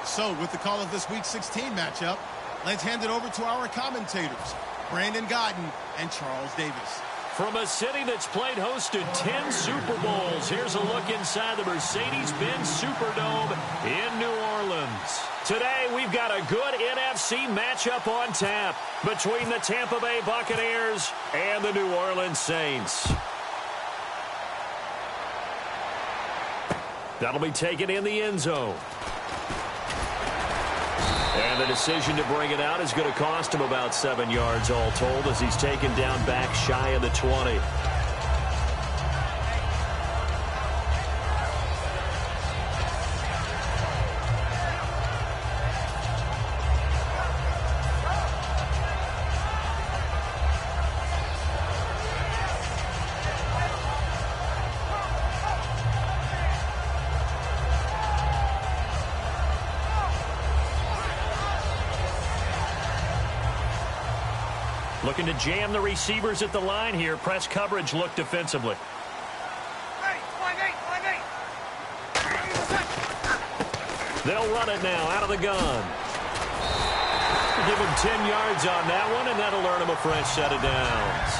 So, with the call of this Week 16 matchup, let's hand it over to our commentators, Brandon Godden and Charles Davis. From a city that's played host to 10 Super Bowls, here's a look inside the Mercedes-Benz Superdome in New Orleans. Today, we've got a good NFC matchup on tap between the Tampa Bay Buccaneers and the New Orleans Saints. That'll be taken in the end zone. And the decision to bring it out is going to cost him about 7 yards all told as he's taken down back shy of the 20. Looking to jam the receivers at the line here. Press coverage look defensively. Ready, 5-8. They'll run it now out of the gun. Give him 10 yards on that one, and that'll earn him a fresh set of downs.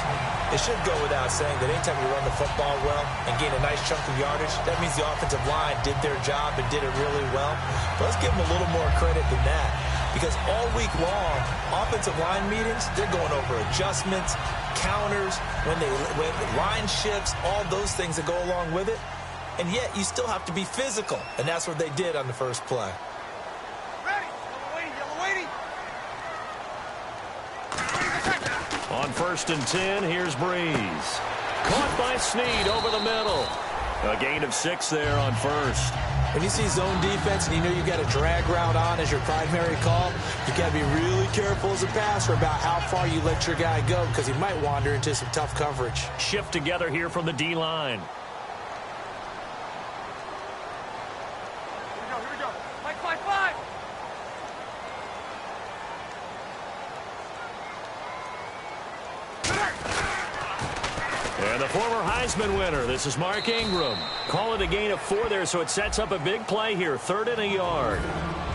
It should go without saying that anytime you run the football well and gain a nice chunk of yardage, that means the offensive line did their job and did it really well. But let's give them a little more credit than that, because all week long, offensive line meetings, they're going over adjustments, counters, when line shifts, all those things that go along with it. And yet you still have to be physical, and that's what they did on the first play. Ready, yellow waiting. On 1st and 10, here's Breeze. Caught by Snead over the middle. A gain of 6 there on 1st. When you see zone defense and you know you've got a drag route on as your primary call, you got to be really careful as a passer about how far you let your guy go, because he might wander into some tough coverage. Shift together here from the D-line. Here we go. 5-5. And the former Heisman winner, this is Mark Ingram. Call it a gain of 4 there, so it sets up a big play here. 3rd and a yard.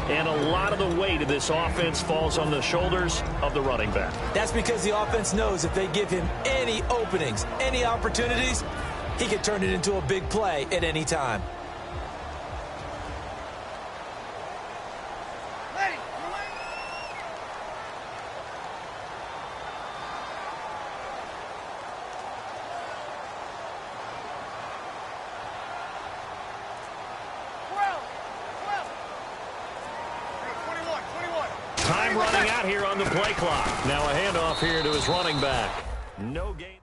And a lot of the weight of this offense falls on the shoulders of the running back. That's because the offense knows if they give him any openings, any opportunities, he can turn it into a big play at any time. Ready, Time running out here on the play clock. Now a handoff here to his running back. No gain.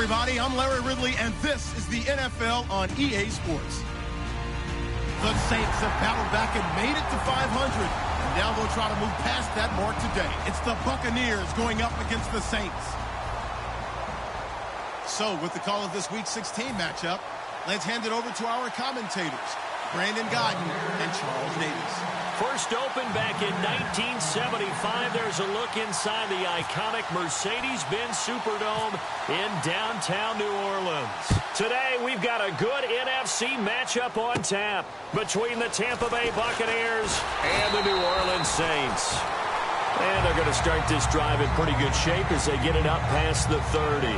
everybody. I'm Larry Ridley, and this is the NFL on EA Sports. The Saints have battled back and made it to 500. And now they'll try to move past that mark today. It's the Buccaneers going up against the Saints. So, with the call of this Week 16 matchup, let's hand it over to our commentators. Brandon Godden and Charles Davis. First opened back in 1975. There's a look inside the iconic Mercedes-Benz Superdome in downtown New Orleans. Today, we've got a good NFC matchup on tap between the Tampa Bay Buccaneers and the New Orleans Saints. And they're going to start this drive in pretty good shape as they get it up past the 30.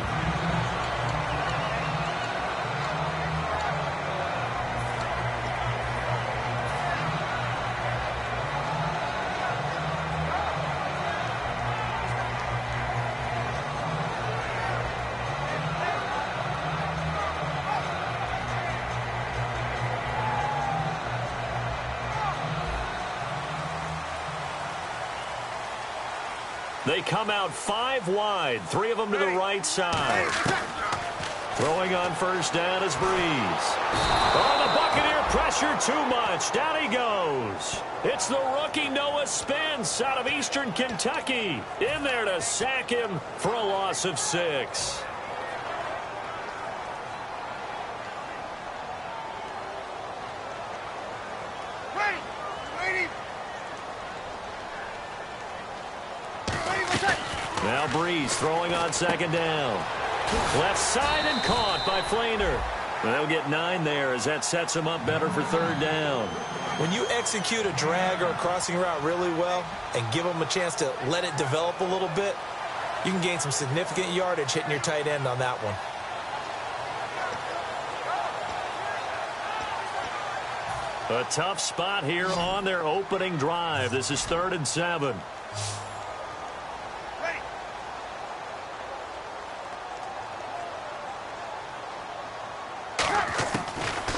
They come out 5 wide, 3 of them to the right side. Throwing on first down is Breeze. Oh, the Buccaneer pressure too much. Down he goes. It's the rookie Noah Spence out of Eastern Kentucky. In there to sack him for a loss of 6. Now Breeze throwing on second down. Left side and caught by Flainer. They'll get 9 there as that sets them up better for third down. When you execute a drag or a crossing route really well and give them a chance to let it develop a little bit, you can gain some significant yardage hitting your tight end on that one. A tough spot here on their opening drive. This is 3rd and 7.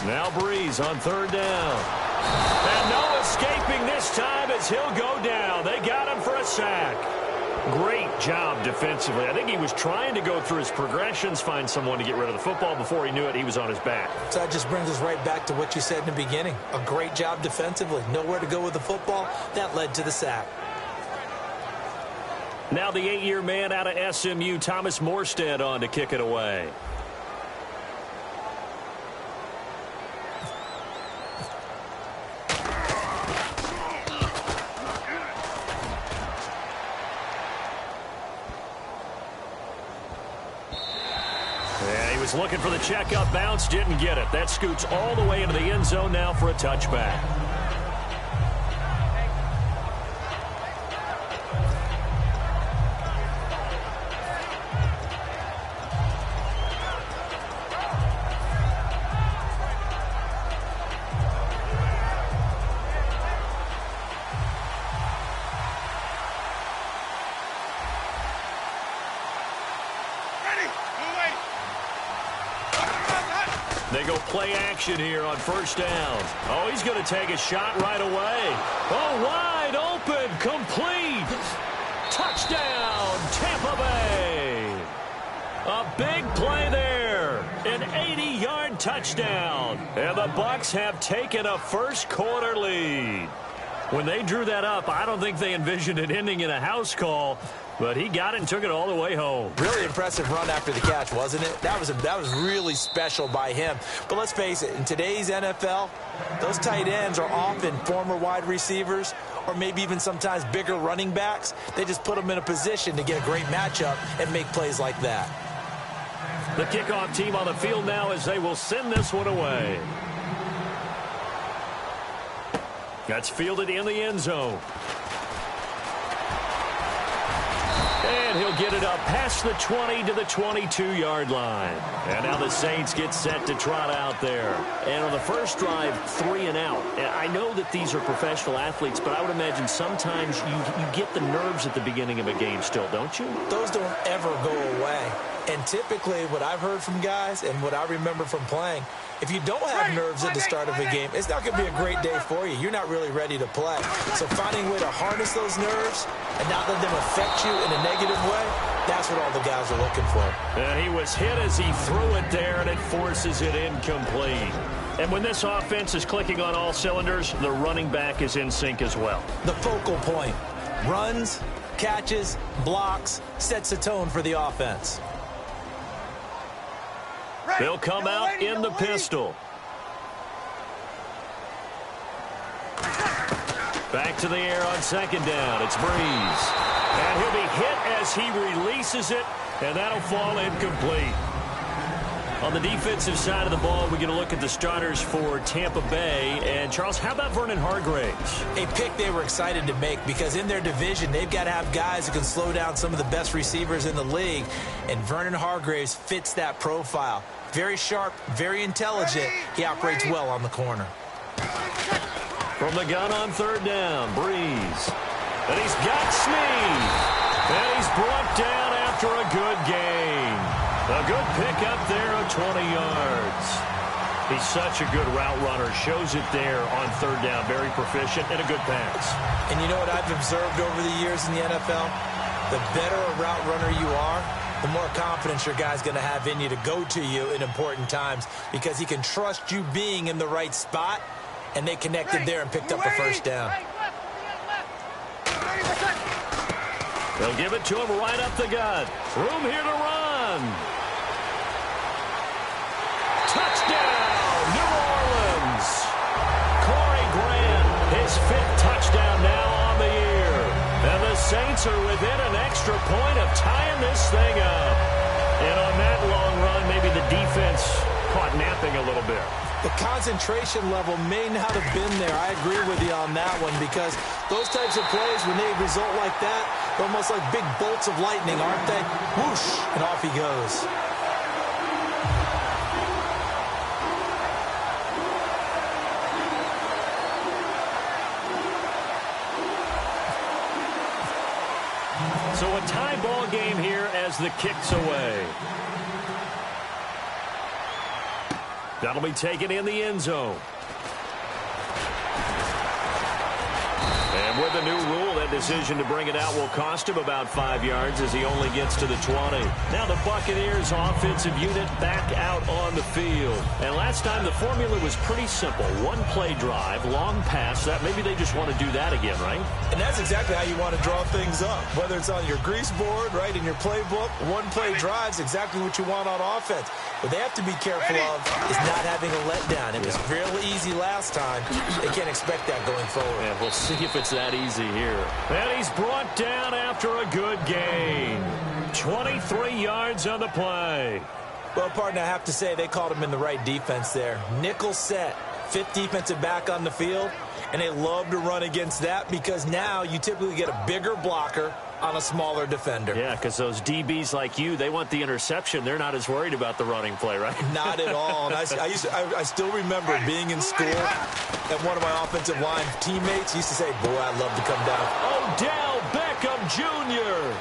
Now Breeze on third down. And no escaping this time as he'll go down. They got him for a sack. Great job defensively. I think he was trying to go through his progressions, find someone to get rid of the football. Before he knew it, he was on his back. So that just brings us right back to what you said in the beginning. A great job defensively. Nowhere to go with the football. That led to the sack. Now the 8-year man out of SMU, Thomas Morstead, on to kick it away. Looking for the checkup bounce, didn't get it. That scoots all the way into the end zone now for a touchback. They go play action here on first down. Oh, he's going to take a shot right away. Oh, wide open, complete. Touchdown, Tampa Bay. A big play there. An 80-yard touchdown. And the Bucs have taken a first-quarter lead. When they drew that up, I don't think they envisioned it ending in a house call. But he got it and took it all the way home. Really impressive run after the catch, wasn't it? That was really special by him. But let's face it, in today's NFL, those tight ends are often former wide receivers or maybe even sometimes bigger running backs. They just put them in a position to get a great matchup and make plays like that. The kickoff team on the field now as they will send this one away. That's fielded in the end zone. And he'll get it up past the 20 to the 22-yard line. And now the Saints get set to trot out there. And on the first drive, 3 and out. And I know that these are professional athletes, but I would imagine sometimes you get the nerves at the beginning of a game still, don't you? Those don't ever go away. And typically what I've heard from guys and what I remember from playing, if you don't have nerves at the start of a game, it's not going to be a great day for you. You're not really ready to play. So finding a way to harness those nerves and not let them affect you in a negative way, that's what all the guys are looking for. And he was hit as he threw it there, and it forces it incomplete. And when this offense is clicking on all cylinders, the running back is in sync as well. The focal point. Runs, catches, blocks, sets the tone for the offense. They'll come out in the pistol. Back to the air on second down. It's Breeze. And he'll be hit as he releases it, and that'll fall incomplete. On the defensive side of the ball, we're going to look at the starters for Tampa Bay. And, Charles, how about Vernon Hargreaves? A pick they were excited to make because in their division, they've got to have guys who can slow down some of the best receivers in the league. And Vernon Hargreaves fits that profile. Very sharp, very intelligent. He operates well on the corner. From the gun on third down, Breeze. And he's got Snead. And he's brought down after a good gain. A good pick up there of 20 yards. He's such a good route runner. Shows it there on third down. Very proficient and a good pass. And you know what I've observed over the years in the NFL? The better a route runner you are, the more confidence your guy's going to have in you to go to you in important times because he can trust you being in the right spot, and they connected there and picked up the first down. They'll give it to him right up the gut. Room here to run. Touchdown, New Orleans. Corey Grant, his 5th touchdown now on the year. And the Saints are within an extra point of tying this thing up. And on that long run, maybe the defense caught napping a little bit. The concentration level may not have been there. I agree with you on that one because those types of plays, when they result like that, they're almost like big bolts of lightning, aren't they? Whoosh, and off he goes. So a tie ball game here as the kick's away. That'll be taken in the end zone. And with the new rule, that decision to bring it out will cost him about 5 yards as he only gets to the 20. Now the Buccaneers offensive unit back out on the field. And last time the formula was pretty simple. One play drive, long pass. That maybe they just want to do that again, right? And that's exactly how you want to draw things up. Whether it's on your grease board, right, in your playbook, one play drive's exactly what you want on offense. What they have to be careful of is not having a letdown. It was fairly easy last time. They can't expect that going forward. Yeah, we'll see if it's that easy here. And he's brought down after a good gain. 23 yards on the play. Well, partner, I have to say they called him in the right defense there. Nickel set, 5th defensive back on the field, and they love to run against that because now you typically get a bigger blocker on a smaller defender. Yeah, because those DBs like you, they want the interception. They're not as worried about the running play, right? Not at all. And I still remember being in school, and one of my offensive line teammates used to say, boy, I'd love to come down. Odell Beckham Jr.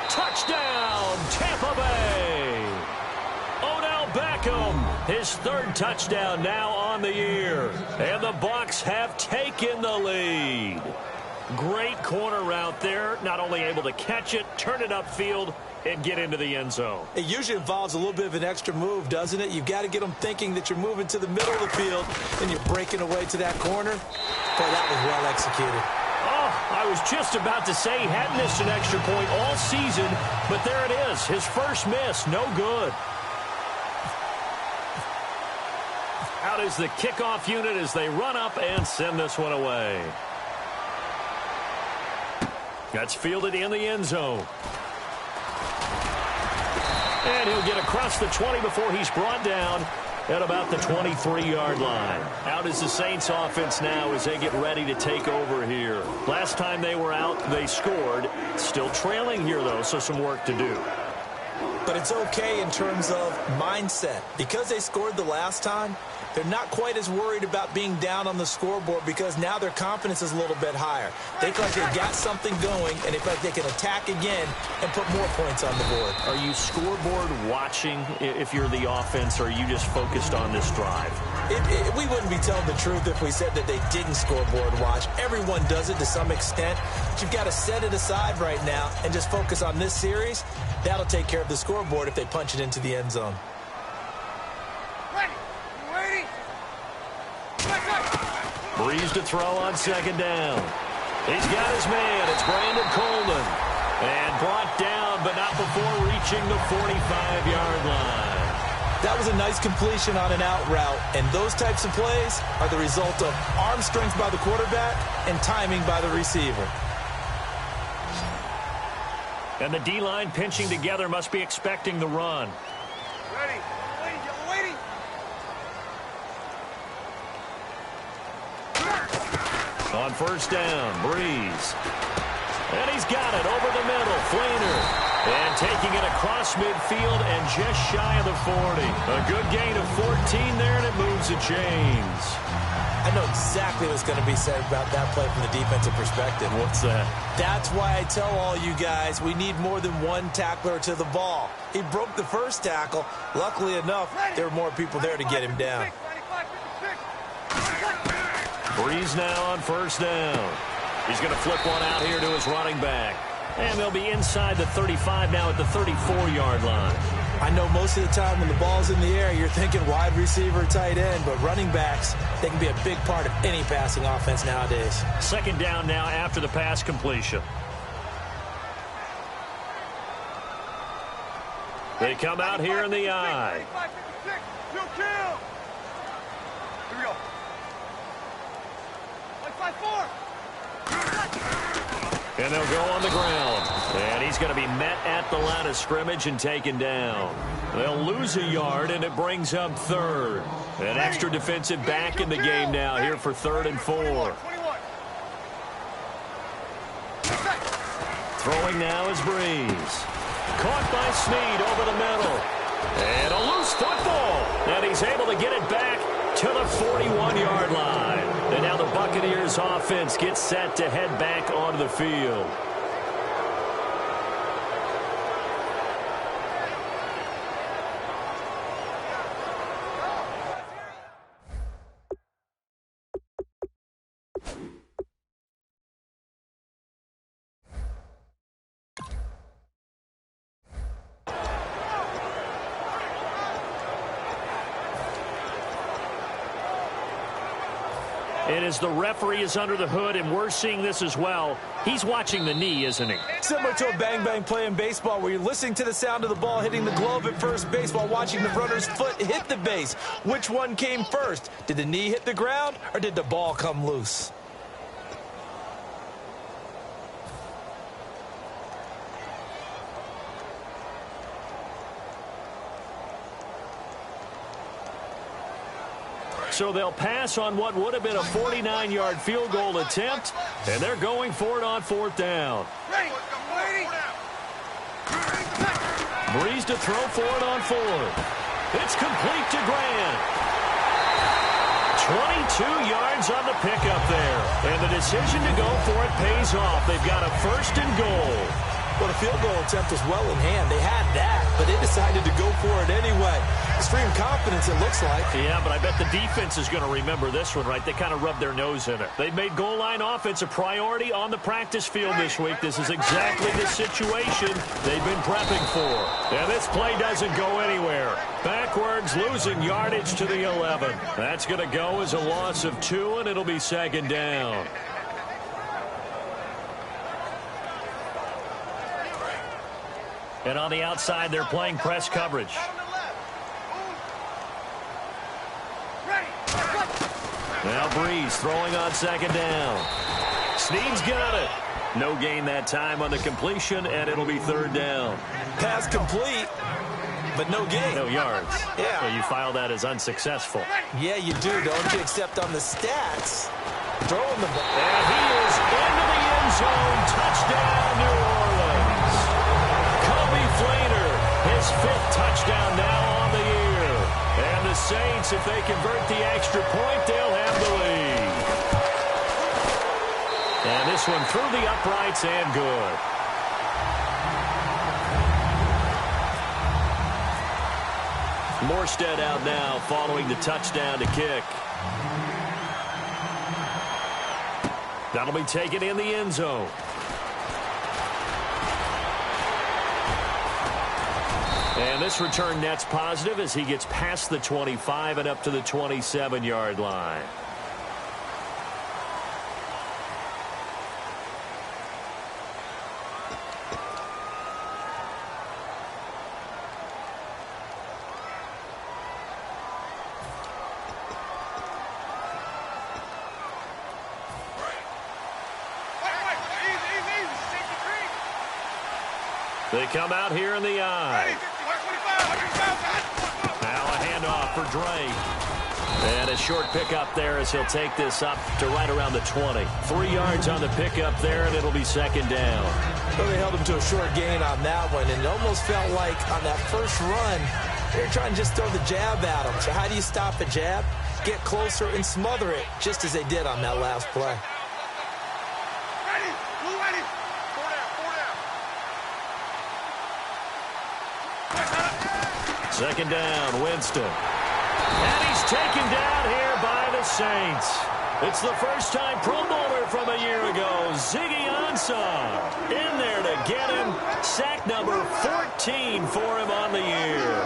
Touchdown, Tampa Bay. Odell Beckham, his 3rd touchdown now on the year. And the Bucs have taken the lead. Great corner route there. Not only able to catch it, turn it upfield, and get into the end zone. It usually involves a little bit of an extra move, doesn't it? You've got to get them thinking that you're moving to the middle of the field and you're breaking away to that corner. Boy, that was well executed. Oh, I was just about to say he hadn't missed an extra point all season, but there it is. His first miss, no good. Out is the kickoff unit as they run up and send this one away. That's fielded in the end zone. And he'll get across the 20 before he's brought down at about the 23-yard line. Out is the Saints offense now as they get ready to take over here. Last time they were out, they scored. Still trailing here, though, so some work to do. But it's okay in terms of mindset. Because they scored the last time, they're not quite as worried about being down on the scoreboard because now their confidence is a little bit higher. They feel like they've got something going, and they feel like they can attack again and put more points on the board. Are you scoreboard watching if you're the offense, or are you just focused on this drive? We wouldn't be telling the truth if we said that they didn't scoreboard watch. Everyone does it to some extent. But you've got to set it aside right now and just focus on this series. That'll take care of the scoreboard if they punch it into the end zone. Breeze to throw on second down. He's got his man. It's Brandon Coleman. And brought down, but not before reaching the 45-yard line. That was a nice completion on an out route, and those types of plays are the result of arm strength by the quarterback and timing by the receiver. And the D-line pinching together must be expecting the run. Ready. Waiting. On first down, Breeze. And he's got it over the middle. Fleener. And taking it across midfield and just shy of the 40. A good gain of 14 there, and it moves the chains. I know exactly what's going to be said about that play from the defensive perspective. What's that? That's why I tell all you guys we need more than one tackler to the ball. He broke the first tackle. Luckily enough, there were more people there to get him down. Breeze now on first down. He's going to flip one out here to his running back. And they'll be inside the 35 now at the 34-yard line. I know most of the time when the ball's in the air, you're thinking wide receiver, tight end, but running backs, they can be a big part of any passing offense nowadays. Second down now after the pass completion. They come out here in the eye. Here we go. 5-4. And they'll go on the ground. And he's going to be met at the line of scrimmage and taken down. They'll lose a yard, and it brings up third. An extra defensive back in the game now here for 3rd and 4. Throwing now is Breeze. Caught by Snead over the middle. And a loose football. And he's able to get it back to the 41-yard line. And now the Buccaneers offense gets set to head back onto the field. And as the referee is under the hood, and we're seeing this as well, he's watching the knee, isn't he? Similar to a bang-bang play in baseball where you're listening to the sound of the ball hitting the glove at first base while watching the runner's foot hit the base. Which one came first? Did the knee hit the ground, or did the ball come loose? So they'll pass on what would have been a 49-yard field goal attempt, and they're going for it on 4th down. Breeze to throw for it on 4th. It's complete to Grant. 22 yards on the pickup there, and the decision to go for it pays off. They've got a 1st and goal. Well, the field goal attempt was well in hand. They had that, but they decided to go for it anyway. Extreme confidence, it looks like. Yeah, but I bet the defense is going to remember this one, right? They kind of rubbed their nose in it. They've made goal line offense a priority on the practice field this week. This is exactly the situation they've been prepping for. And this play doesn't go anywhere. Backwards, losing yardage to the 11. That's going to go as a loss of 2, and it'll be 2nd down. And on the outside, they're playing press coverage. Now Breeze throwing on 2nd down. Snead's got it. No gain that time on the completion, and it'll be 3rd down. Pass complete, but no gain. No yards. Yeah. So you file that as unsuccessful. Yeah, you do, don't you? Except on the stats. Throwing the ball. And he is into the end zone. Touchdown, New Orleans. Fleener, his 5th touchdown now on the year. And the Saints, if they convert the extra point, they'll have the lead. And this one through the uprights and good. Morstead out now following the touchdown to kick. That'll be taken in the end zone. And this return net's positive as he gets past the 25 and up to the 27-yard line. They come out here in the eye. Now a handoff for Drake. And a short pickup there as he'll take this up to right around the 20. 3 yards on the pickup there, and it'll be second down. Well, they held him to a short gain on that one, and it almost felt like on that first run, they were trying to just throw the jab at him. So how do you stop a jab? Get closer and smother it, just as they did on that last play. Second down, Winston. And he's taken down here by the Saints. It's the first time Pro Bowler from a year ago, Ziggy Ansah, in there to get him. Sack number 14 for him on the year.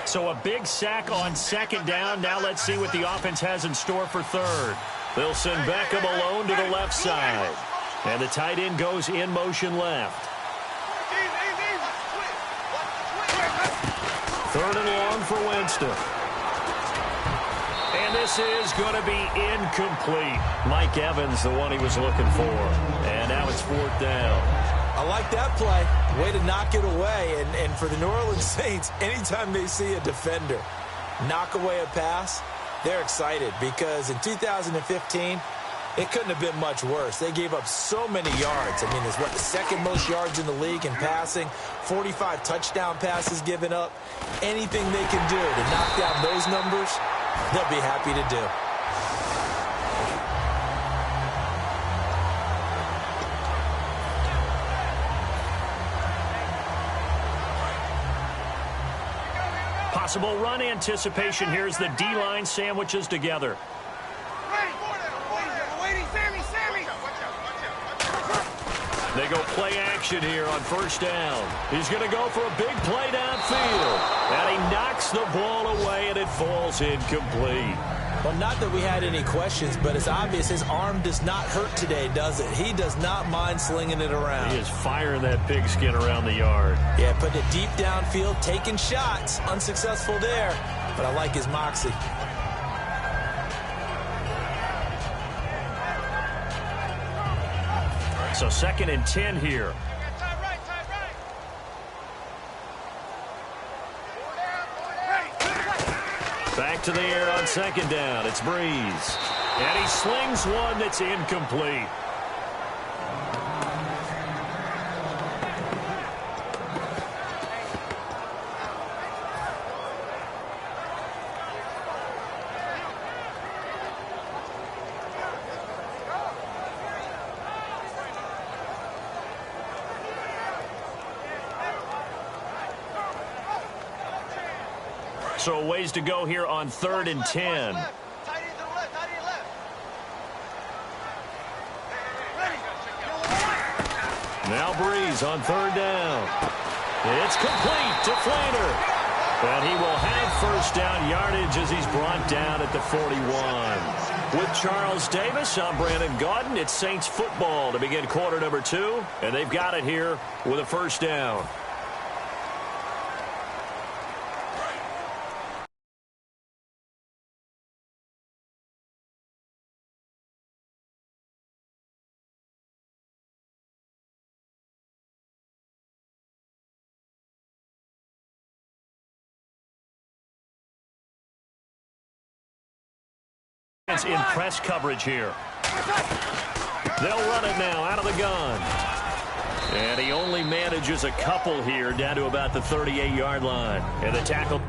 So a big sack on second down. Now let's see what the offense has in store for third. They'll send Beckham alone to the left side. And the tight end goes in motion left. Third and long for Winston. And this is going to be incomplete. Mike Evans, the one he was looking for. And now it's fourth down. I like that play. Way to knock it away. And for the New Orleans Saints, anytime they see a defender knock away a pass, they're excited because in 2015, it couldn't have been much worse. They gave up so many yards. I mean, it's the second most yards in the league in passing, 45 touchdown passes given up. Anything they can do to knock down those numbers, they'll be happy to do. Possible run anticipation. Here's the D-line sandwiches together. They go play action here on first down. He's going to go for a big play downfield. And he knocks the ball away, and it falls incomplete. Well, not that we had any questions, but it's obvious his arm does not hurt today, does it? He does not mind slinging it around. He is firing that pigskin around the yard. Yeah, putting it deep downfield, taking shots. Unsuccessful there, but I like his moxie. So second and 10 here. Back to the air on second down. It's Breeze. And he slings one that's incomplete. So ways to go here on third and 10. Now Breeze on third down. It's complete to Flainer. And he will have first down yardage as he's brought down at the 41. With Charles Davis, I'm Brandon Gaudin. It's Saints football to begin quarter number 2. And they've got it here with a first down. In press coverage here. They'll run it now out of the gun. And he only manages a couple here down to about the 38-yard line. And the tackle.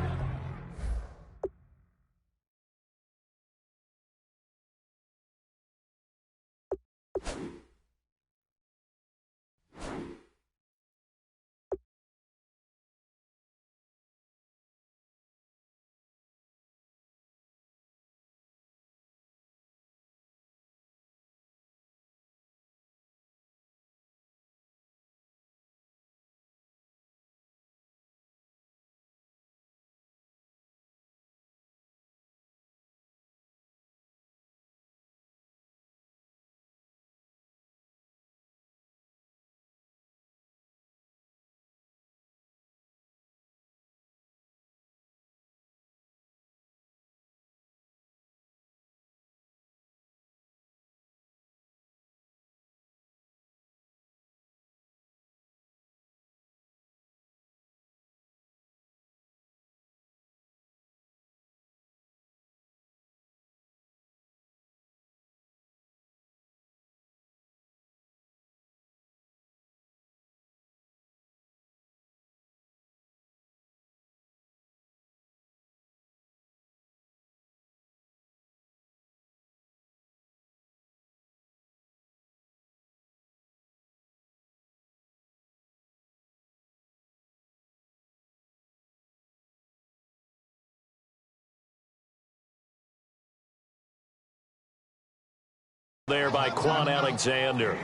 there by Quan Alexander.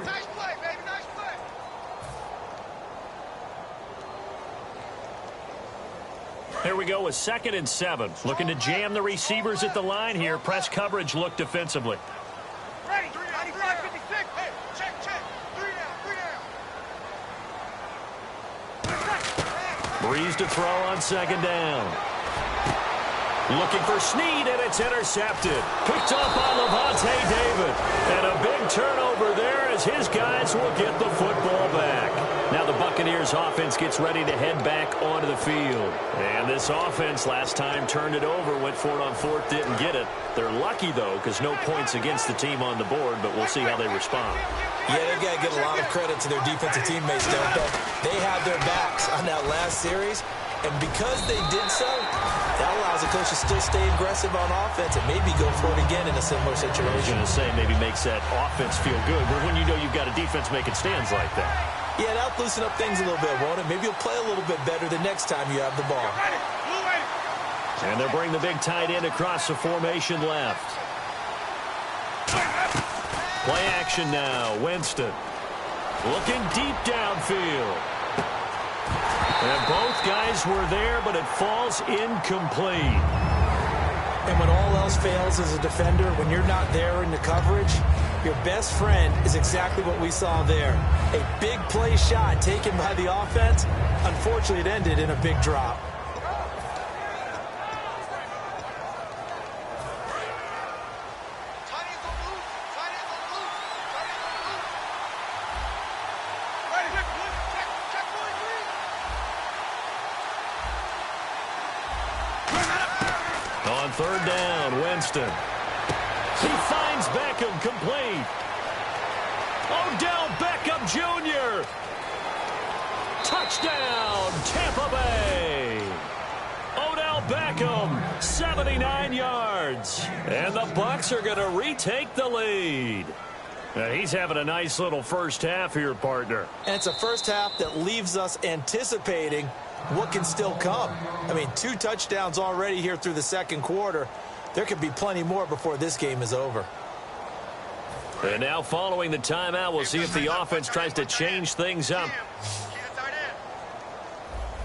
Nice play, baby, nice play. Here we go with 2nd and 7. Looking to jam the receivers at the line here. Press coverage look defensively. Ready, 95-56. Hey, check. 3 down. Breeze to throw on 2nd down. Looking for Snead, and it's intercepted. Picked up on Levante David. And a big turnover there as his guys will get the football back. Now the Buccaneers offense gets ready to head back onto the field. And this offense last time turned it over, went for it on 4th, didn't get it. They're lucky, though, because no points against the team on the board, but we'll see how they respond. Yeah, they've got to give a lot of credit to their defensive teammates, don't they? They had their backs on that last series, and because they did so, that allows the coach to still stay aggressive on offense and maybe go for it again in a similar situation. I was going to say maybe makes that offense feel good, but when you know you've got a defense making stands like that. Yeah, that'll loosen up things a little bit, won't it? Maybe you'll play a little bit better the next time you have the ball. And they'll bring the big tight end across the formation left. Play action now. Winston looking deep downfield. And both guys were there, but it falls incomplete. And when all else fails as a defender, when you're not there in the coverage, your best friend is exactly what we saw there. A big play shot taken by the offense. Unfortunately, it ended in a big drop. On 3rd down, Winston. He finds Beckham complete. Odell Beckham Jr. Touchdown, Tampa Bay. Odell Beckham, 79 yards. And the Bucs are going to retake the lead. He's having a nice little first half here, partner. And it's a first half that leaves us anticipating what can still come. I mean, 2 touchdowns already here through the 2nd quarter. There could be plenty more before this game is over. And now following the timeout, we'll see if the offense tries to change things up.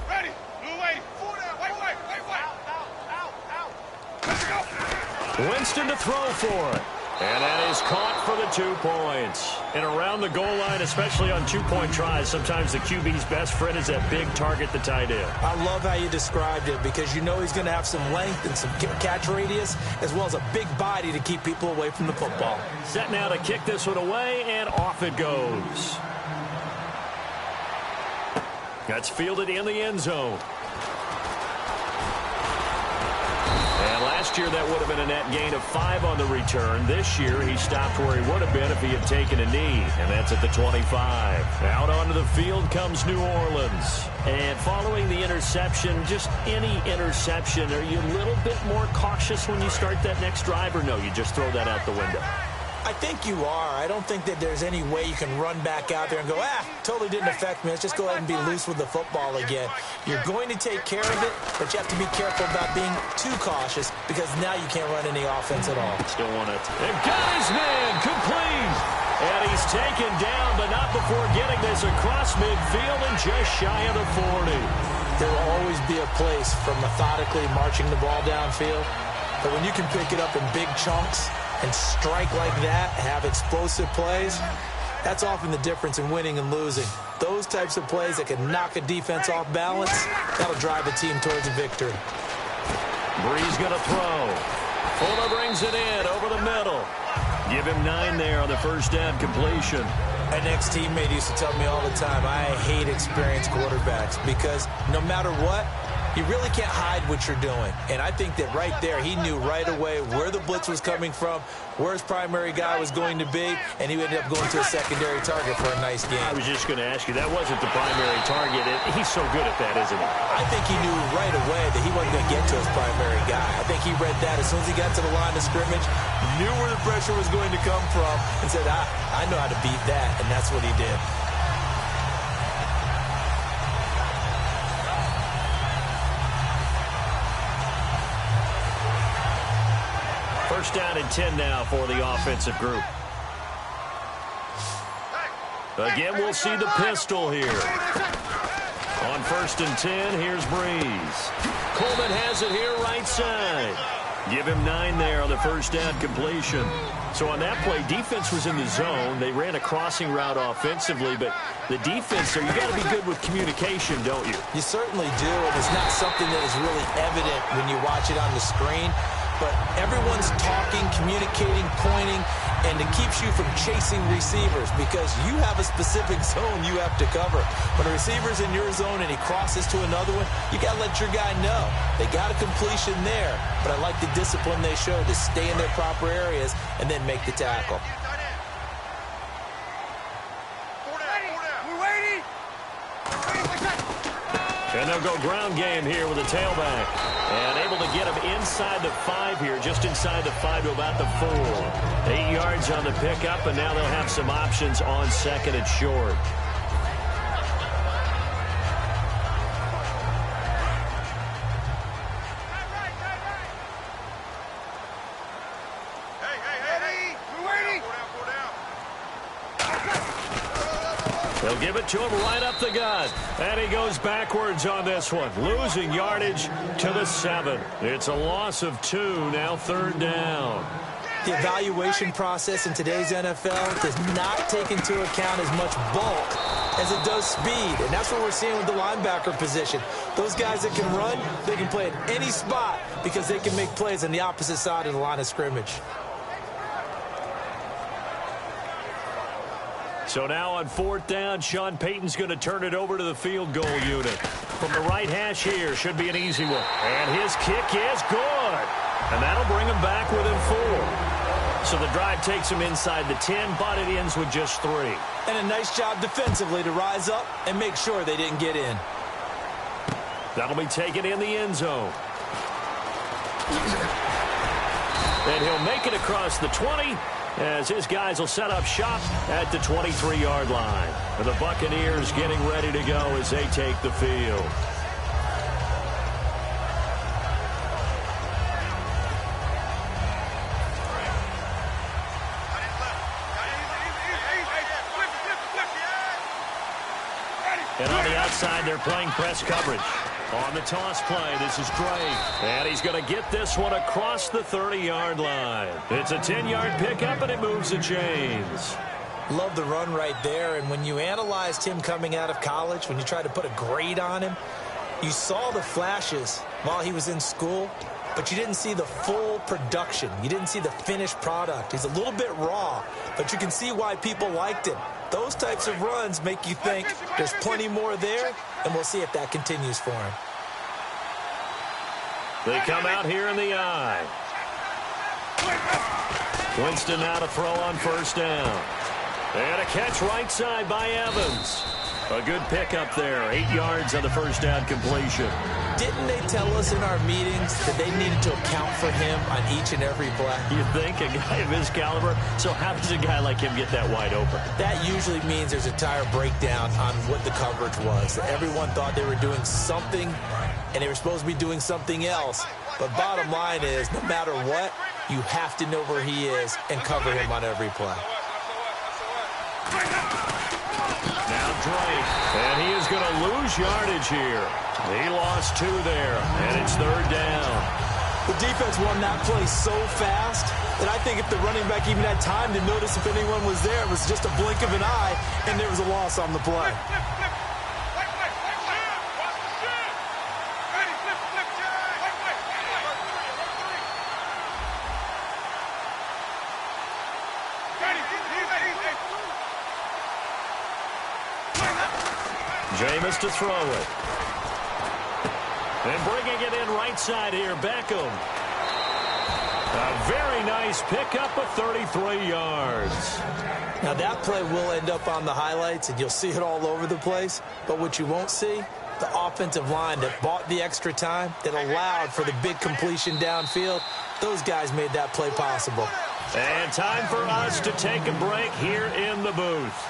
Ready, blue way, 4 down, wait. Out. Winston to throw for it. And that is caught for the 2 points. And around the goal line, especially on 2-point tries, sometimes the QB's best friend is that big target, the tight end. I love how you described it because you know he's going to have some length and some catch radius as well as a big body to keep people away from the football. Set now to kick this one away, and off it goes. That's fielded in the end zone. Last year, that would have been a net gain of 5 on the return. This year, he stopped where he would have been if he had taken a knee, and that's at the 25. Out onto the field comes New Orleans. And following the interception, just any interception, are you a little bit more cautious when you start that next drive, or no, you just throw that out the window? I think you are. I don't think that there's any way you can run back out there and go, totally didn't affect me. Let's just go ahead and be loose with the football again. You're going to take care of it, but you have to be careful about being too cautious because now you can't run any offense at all. Still want it. And got his man complete. And he's taken down, but not before getting this across midfield and just shy of the 40. There will always be a place for methodically marching the ball downfield, but when you can pick it up in big chunks and strike like that, have explosive plays, that's often the difference in winning and losing. Those types of plays that can knock a defense off balance, that'll drive a team towards a victory. Breeze going to throw. Fuller brings it in over the middle. Give him 9 there on the first down completion. An ex-teammate used to tell me all the time, I hate experienced quarterbacks because no matter what, you really can't hide what you're doing. And I think that right there, he knew right away where the blitz was coming from, where his primary guy was going to be, and he ended up going to a secondary target for a nice game. I was just going to ask you, that wasn't the primary target. He's so good at that, isn't he? I think he knew right away that he wasn't going to get to his primary guy. I think he read that as soon as he got to the line of scrimmage, knew where the pressure was going to come from, and said, I know how to beat that, and that's what he did. First down and 10 now for the offensive group. Again, we'll see the pistol here. On 1st and 10, here's Breeze. Coleman has it here right side. Give him 9 there on the first down completion. So on that play, defense was in the zone. They ran a crossing route offensively, but the defense there, you got to be good with communication, don't you? You certainly do, and it's not something that is really evident when you watch it on the screen. But everyone's talking, communicating, pointing, and it keeps you from chasing receivers because you have a specific zone you have to cover. When a receiver's in your zone and he crosses to another one, you got to let your guy know. They got a completion there, but I like the discipline they show to stay in their proper areas and then make the tackle. And they'll go ground game here with a tailback. And able to get him inside the 5 here, just inside the 5 to about the 4. 8 yards on the pickup, and now they'll have some options on 2nd and short. They'll give it to him right up the gut. And he goes backwards on this one. Losing yardage to the 7. It's a loss of 2, now 3rd down. The evaluation process in today's NFL does not take into account as much bulk as it does speed. And that's what we're seeing with the linebacker position. Those guys that can run, they can play at any spot because they can make plays on the opposite side of the line of scrimmage. So now on 4th down, Sean Payton's going to turn it over to the field goal unit. From the right hash here, should be an easy one. And his kick is good. And that'll bring him back within 4. So the drive takes him inside the 10, but it ends with just 3. And a nice job defensively to rise up and make sure they didn't get in. That'll be taken in the end zone. And he'll make it across the 20. As his guys will set up shop at the 23-yard line. And the Buccaneers getting ready to go as they take the field. And on the outside, they're playing press coverage. On the toss play, this is Drake. And he's going to get this one across the 30-yard line. It's a 10-yard pickup, and it moves the chains. Love the run right there. And when you analyzed him coming out of college, when you tried to put a grade on him, you saw the flashes while he was in school, but you didn't see the full production. You didn't see the finished product. He's a little bit raw, but you can see why people liked him. Those types of runs make you think there's plenty more there, and we'll see if that continues for him. They come out here in the eye. Winston now to throw on 1st down. And a catch right side by Evans. A good pickup there. 8 yards on the 1st down completion. Didn't they tell us in our meetings that they needed to account for him on each and every play? You think? A guy of his caliber? So how does a guy like him get that wide open? That usually means there's a entire breakdown on what the coverage was. Everyone thought they were doing something, and they were supposed to be doing something else. But bottom line is, no matter what, you have to know where he is and cover him on every play. Now Drake, and he is going to lose yardage here. He lost 2 there, and it's 3rd down. The defense won that play so fast that I think if the running back even had time to notice if anyone was there, it was just a blink of an eye, and there was a loss on the play. Jameis to throw it. And bringing it in right side here, Beckham. A very nice pickup of 33 yards. Now that play will end up on the highlights, and you'll see it all over the place. But what you won't see, the offensive line that bought the extra time, that allowed for the big completion downfield, those guys made that play possible. And time for us to take a break here in the booth.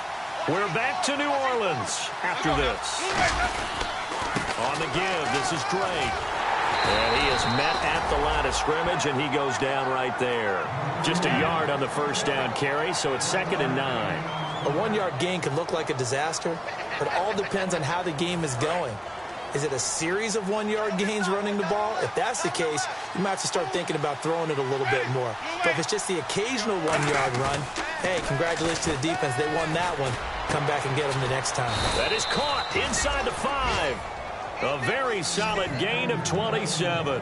We're back to New Orleans after this. On the give, this is Drake. And he is met at the line of scrimmage, and he goes down right there. Just a yard on the first down carry, so it's 2nd and 9. A 1-yard gain can look like a disaster, but it all depends on how the game is going. Is it a series of 1-yard gains running the ball? If that's the case, you might have to start thinking about throwing it a little bit more. But if it's just the occasional 1-yard run, hey, congratulations to the defense. They won that one. Come back and get them the next time. That is caught inside the 5. A very solid gain of 27.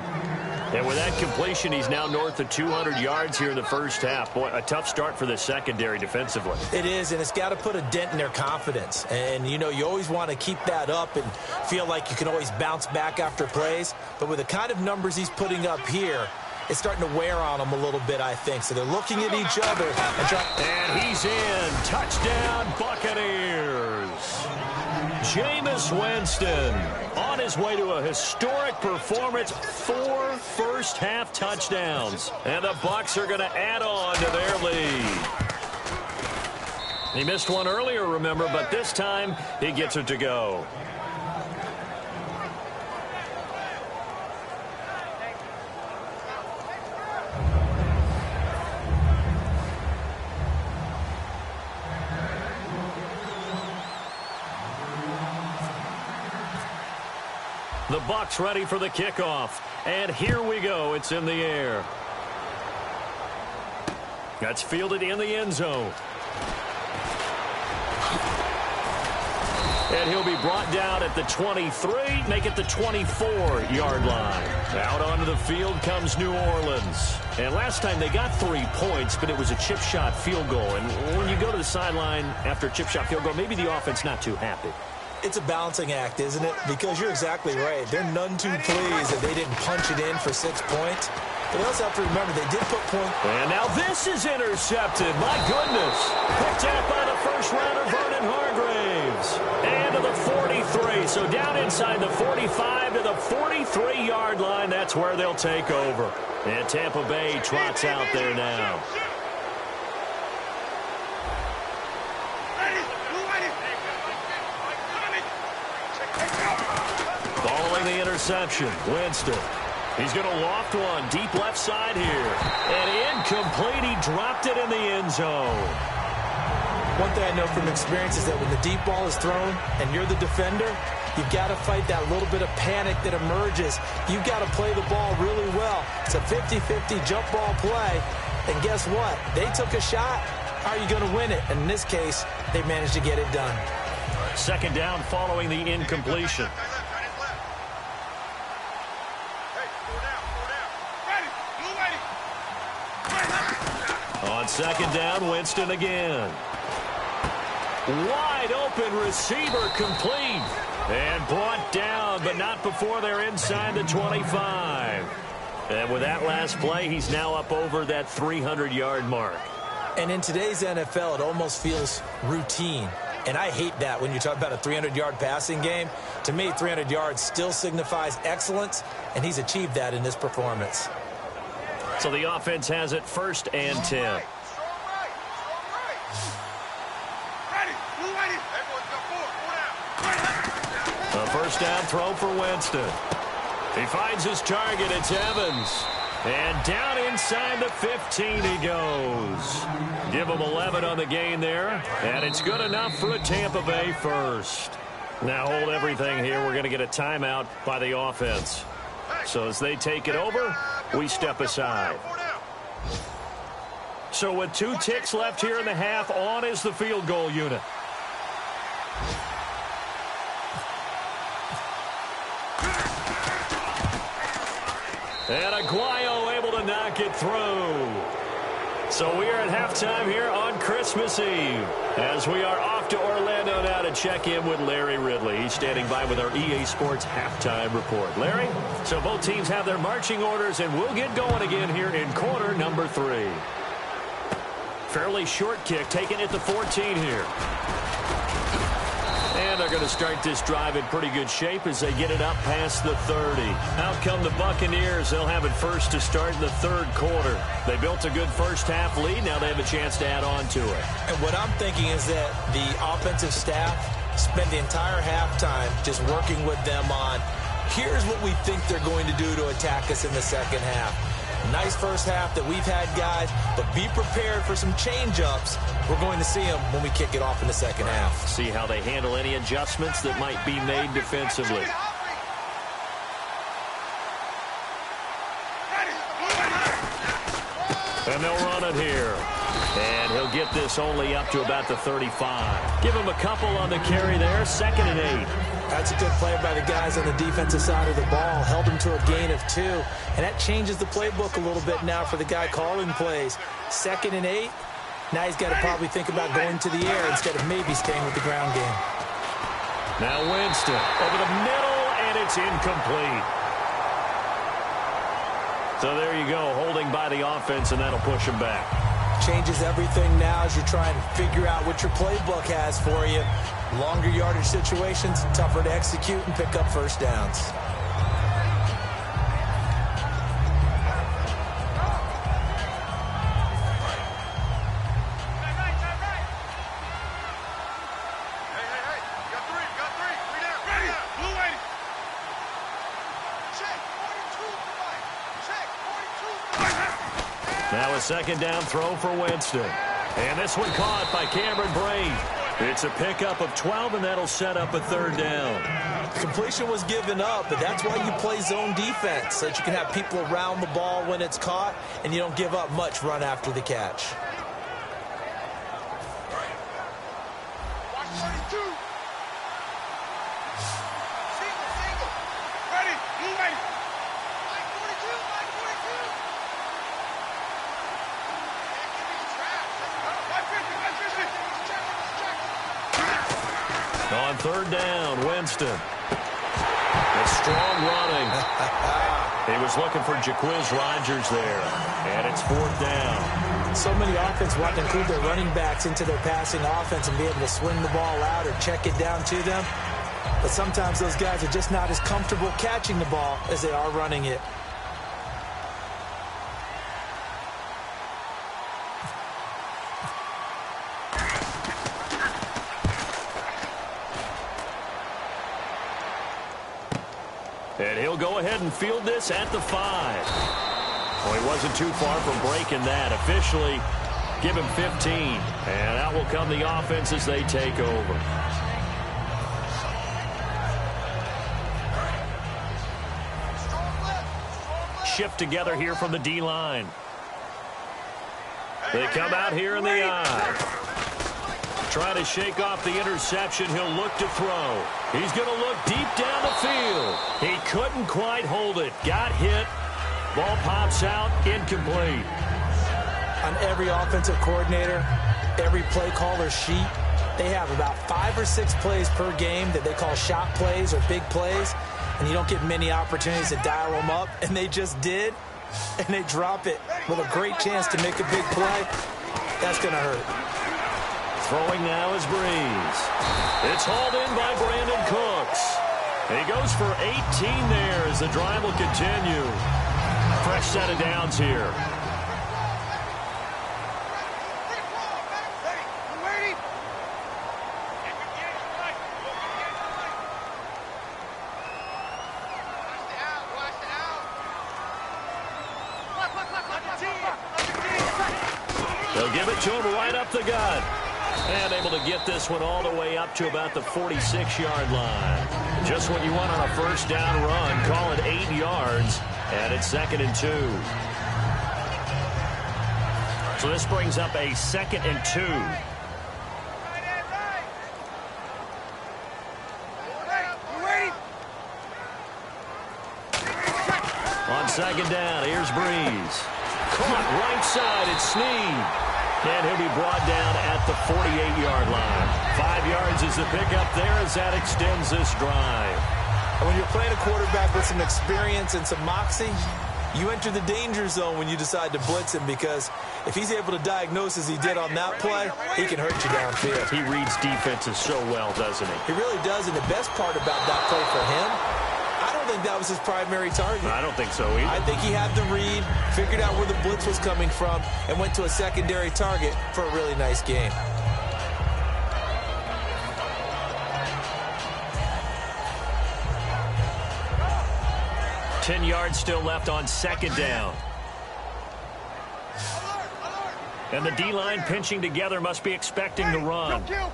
And with that completion, he's now north of 200 yards here in the first half. Boy, a tough start for the secondary defensively. It is, and it's got to put a dent in their confidence. And, you know, you always want to keep that up and feel like you can always bounce back after plays. But with the kind of numbers he's putting up here, it's starting to wear on them a little bit, I think. So they're looking at each other. And he's in. Touchdown, Buccaneers. Jameis Winston on his way to a historic performance. 4 first-half touchdowns. And the Bucs are going to add on to their lead. He missed one earlier, remember, but this time he gets it to go. The Bucs ready for the kickoff. And here we go. It's in the air. That's fielded in the end zone. And he'll be brought down at the 23, make it the 24-yard line. Out onto the field comes New Orleans. And last time they got 3 points, but it was a chip shot field goal. And when you go to the sideline after a chip shot field goal, maybe the offense not too happy. It's a balancing act, isn't it? Because you're exactly right. They're none too pleased that they didn't punch it in for 6 points. But they also have to remember they did put points. And now this is intercepted. My goodness. Picked out by the first-rounder, Vernon Hargreaves. And to the 43. So down inside the 45 to the 43-yard line. That's where they'll take over. And Tampa Bay trots out there now. Following the interception, Winston. He's going to loft one deep left side here. And incomplete. He dropped it in the end zone. One thing I know from experience is that when the deep ball is thrown and you're the defender, you've got to fight that little bit of panic that emerges. You've got to play the ball really well. It's a 50-50 jump ball play. And guess what? They took a shot. How are you going to win it? And in this case, they managed to get it done. 2nd down following the incompletion. On 2nd down, Winston again. Wide open receiver complete. And brought down, but not before they're inside the 25. And with that last play, he's now up over that 300-yard mark. And in today's NFL, it almost feels routine. And I hate that when you talk about a 300-yard passing game. To me, 300 yards still signifies excellence, and he's achieved that in this performance. So the offense has it 1st and 10. A first down throw for Winston. He finds his target. It's Evans. And down inside the 15 he goes. Give him 11 on the gain there. And it's good enough for a Tampa Bay first. Now hold everything here. We're going to get a timeout by the offense. So as they take it over, we step aside. So with 2 ticks left here in the half, on is the field goal unit. And Aguayo able to knock it through. So we are at halftime here on Christmas Eve as we are off to Orlando now to check in with Larry Ridley. He's standing by with our EA Sports halftime report. Larry, so both teams have their marching orders, and we'll get going again here in quarter number 3. Fairly short kick taken at the 14 here. And they're going to start this drive in pretty good shape as they get it up past the 30. Out come the Buccaneers. They'll have it first to start in the 3rd quarter. They built a good first half lead. Now they have a chance to add on to it. And what I'm thinking is that the offensive staff spent the entire halftime just working with them on Here's what we think they're going to do to attack us in the second half. Nice first half that we've had, guys, but be prepared for some change-ups. We're going to see them when we kick it off in the second half. See how they handle any adjustments that might be made defensively. And they'll run it here. And he'll get this only up to about the 35. Give him a couple on the carry there. 2nd and 8. That's a good play by the guys on the defensive side of the ball. Held him to a gain of 2. And that changes the playbook a little bit now for the guy calling plays. 2nd and 8. Now he's got to probably think about going to the air instead of maybe staying with the ground game. Now Winston over the middle, and it's incomplete. So there you go, holding by the offense, and that'll push him back. Changes everything now as you're trying to figure out what your playbook has for you. Longer yardage situations, tougher to execute and pick up first downs. Now a 2nd down throw for Winston. And this one caught by Cameron Brate. It's a pickup of 12, and that'll set up a 3rd down. Completion was given up, but that's why you play zone defense, so that you can have people around the ball when it's caught, and you don't give up much run after the catch. On 3rd down, Winston. A strong running. He was looking for Jaquiz Rodgers there. And it's 4th down. So many offenses want to include their running backs into their passing offense and be able to swing the ball out or check it down to them. But sometimes those guys are just not as comfortable catching the ball as they are running it. And he'll go ahead and field this at the 5. Well, he wasn't too far from breaking that. Officially, give him 15. And out will come the offense as they take over. Shift together here from the D-line. They come out here in the eye. Trying to shake off the interception. He'll look to throw. He's going to look deep down the field. He couldn't quite hold it. Got hit. Ball pops out. Incomplete. On every offensive coordinator, every play caller sheet, they have about 5 or 6 plays per game that they call shot plays or big plays, and you don't get many opportunities to dial them up, and they just did, and they drop it with a great chance to make a big play. That's going to hurt. Throwing now is Breeze. It's hauled in by Brandon Cooks. He goes for 18 there as the drive will continue. Fresh set of downs here. They'll give it to him right up the gut. And able to get this one all the way up to about the 46-yard line. Just what you want on a first down run. Call it 8 yards. And it's 2nd and 2. So this brings up a 2nd and 2. On 2nd down, here's Breeze. Caught right side, it's Snead. And he'll be brought down at the 48-yard line. 5 yards is the pickup there as that extends this drive. And when you're playing a quarterback with some experience and some moxie, you enter the danger zone when you decide to blitz him, because if he's able to diagnose as he did on that play, he can hurt you downfield. He reads defenses so well, doesn't he? He really does, and the best part about that play for him, I don't think that was his primary target. I don't think so either. I think he had the read, figured out where the blitz was coming from, and went to a secondary target for a really nice game. 10 yards still left on second down. And the D-line pinching together must be expecting the run. Kill.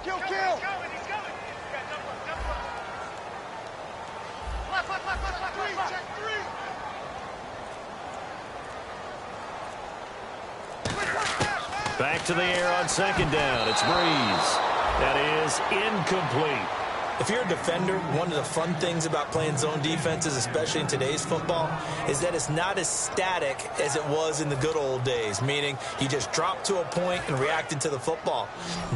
Back to the air on second down. It's Breeze. That is incomplete. If you're a defender, one of the fun things about playing zone defenses, especially in today's football, is that it's not as static as it was in the good old days, meaning you just drop to a point and reacted to the football.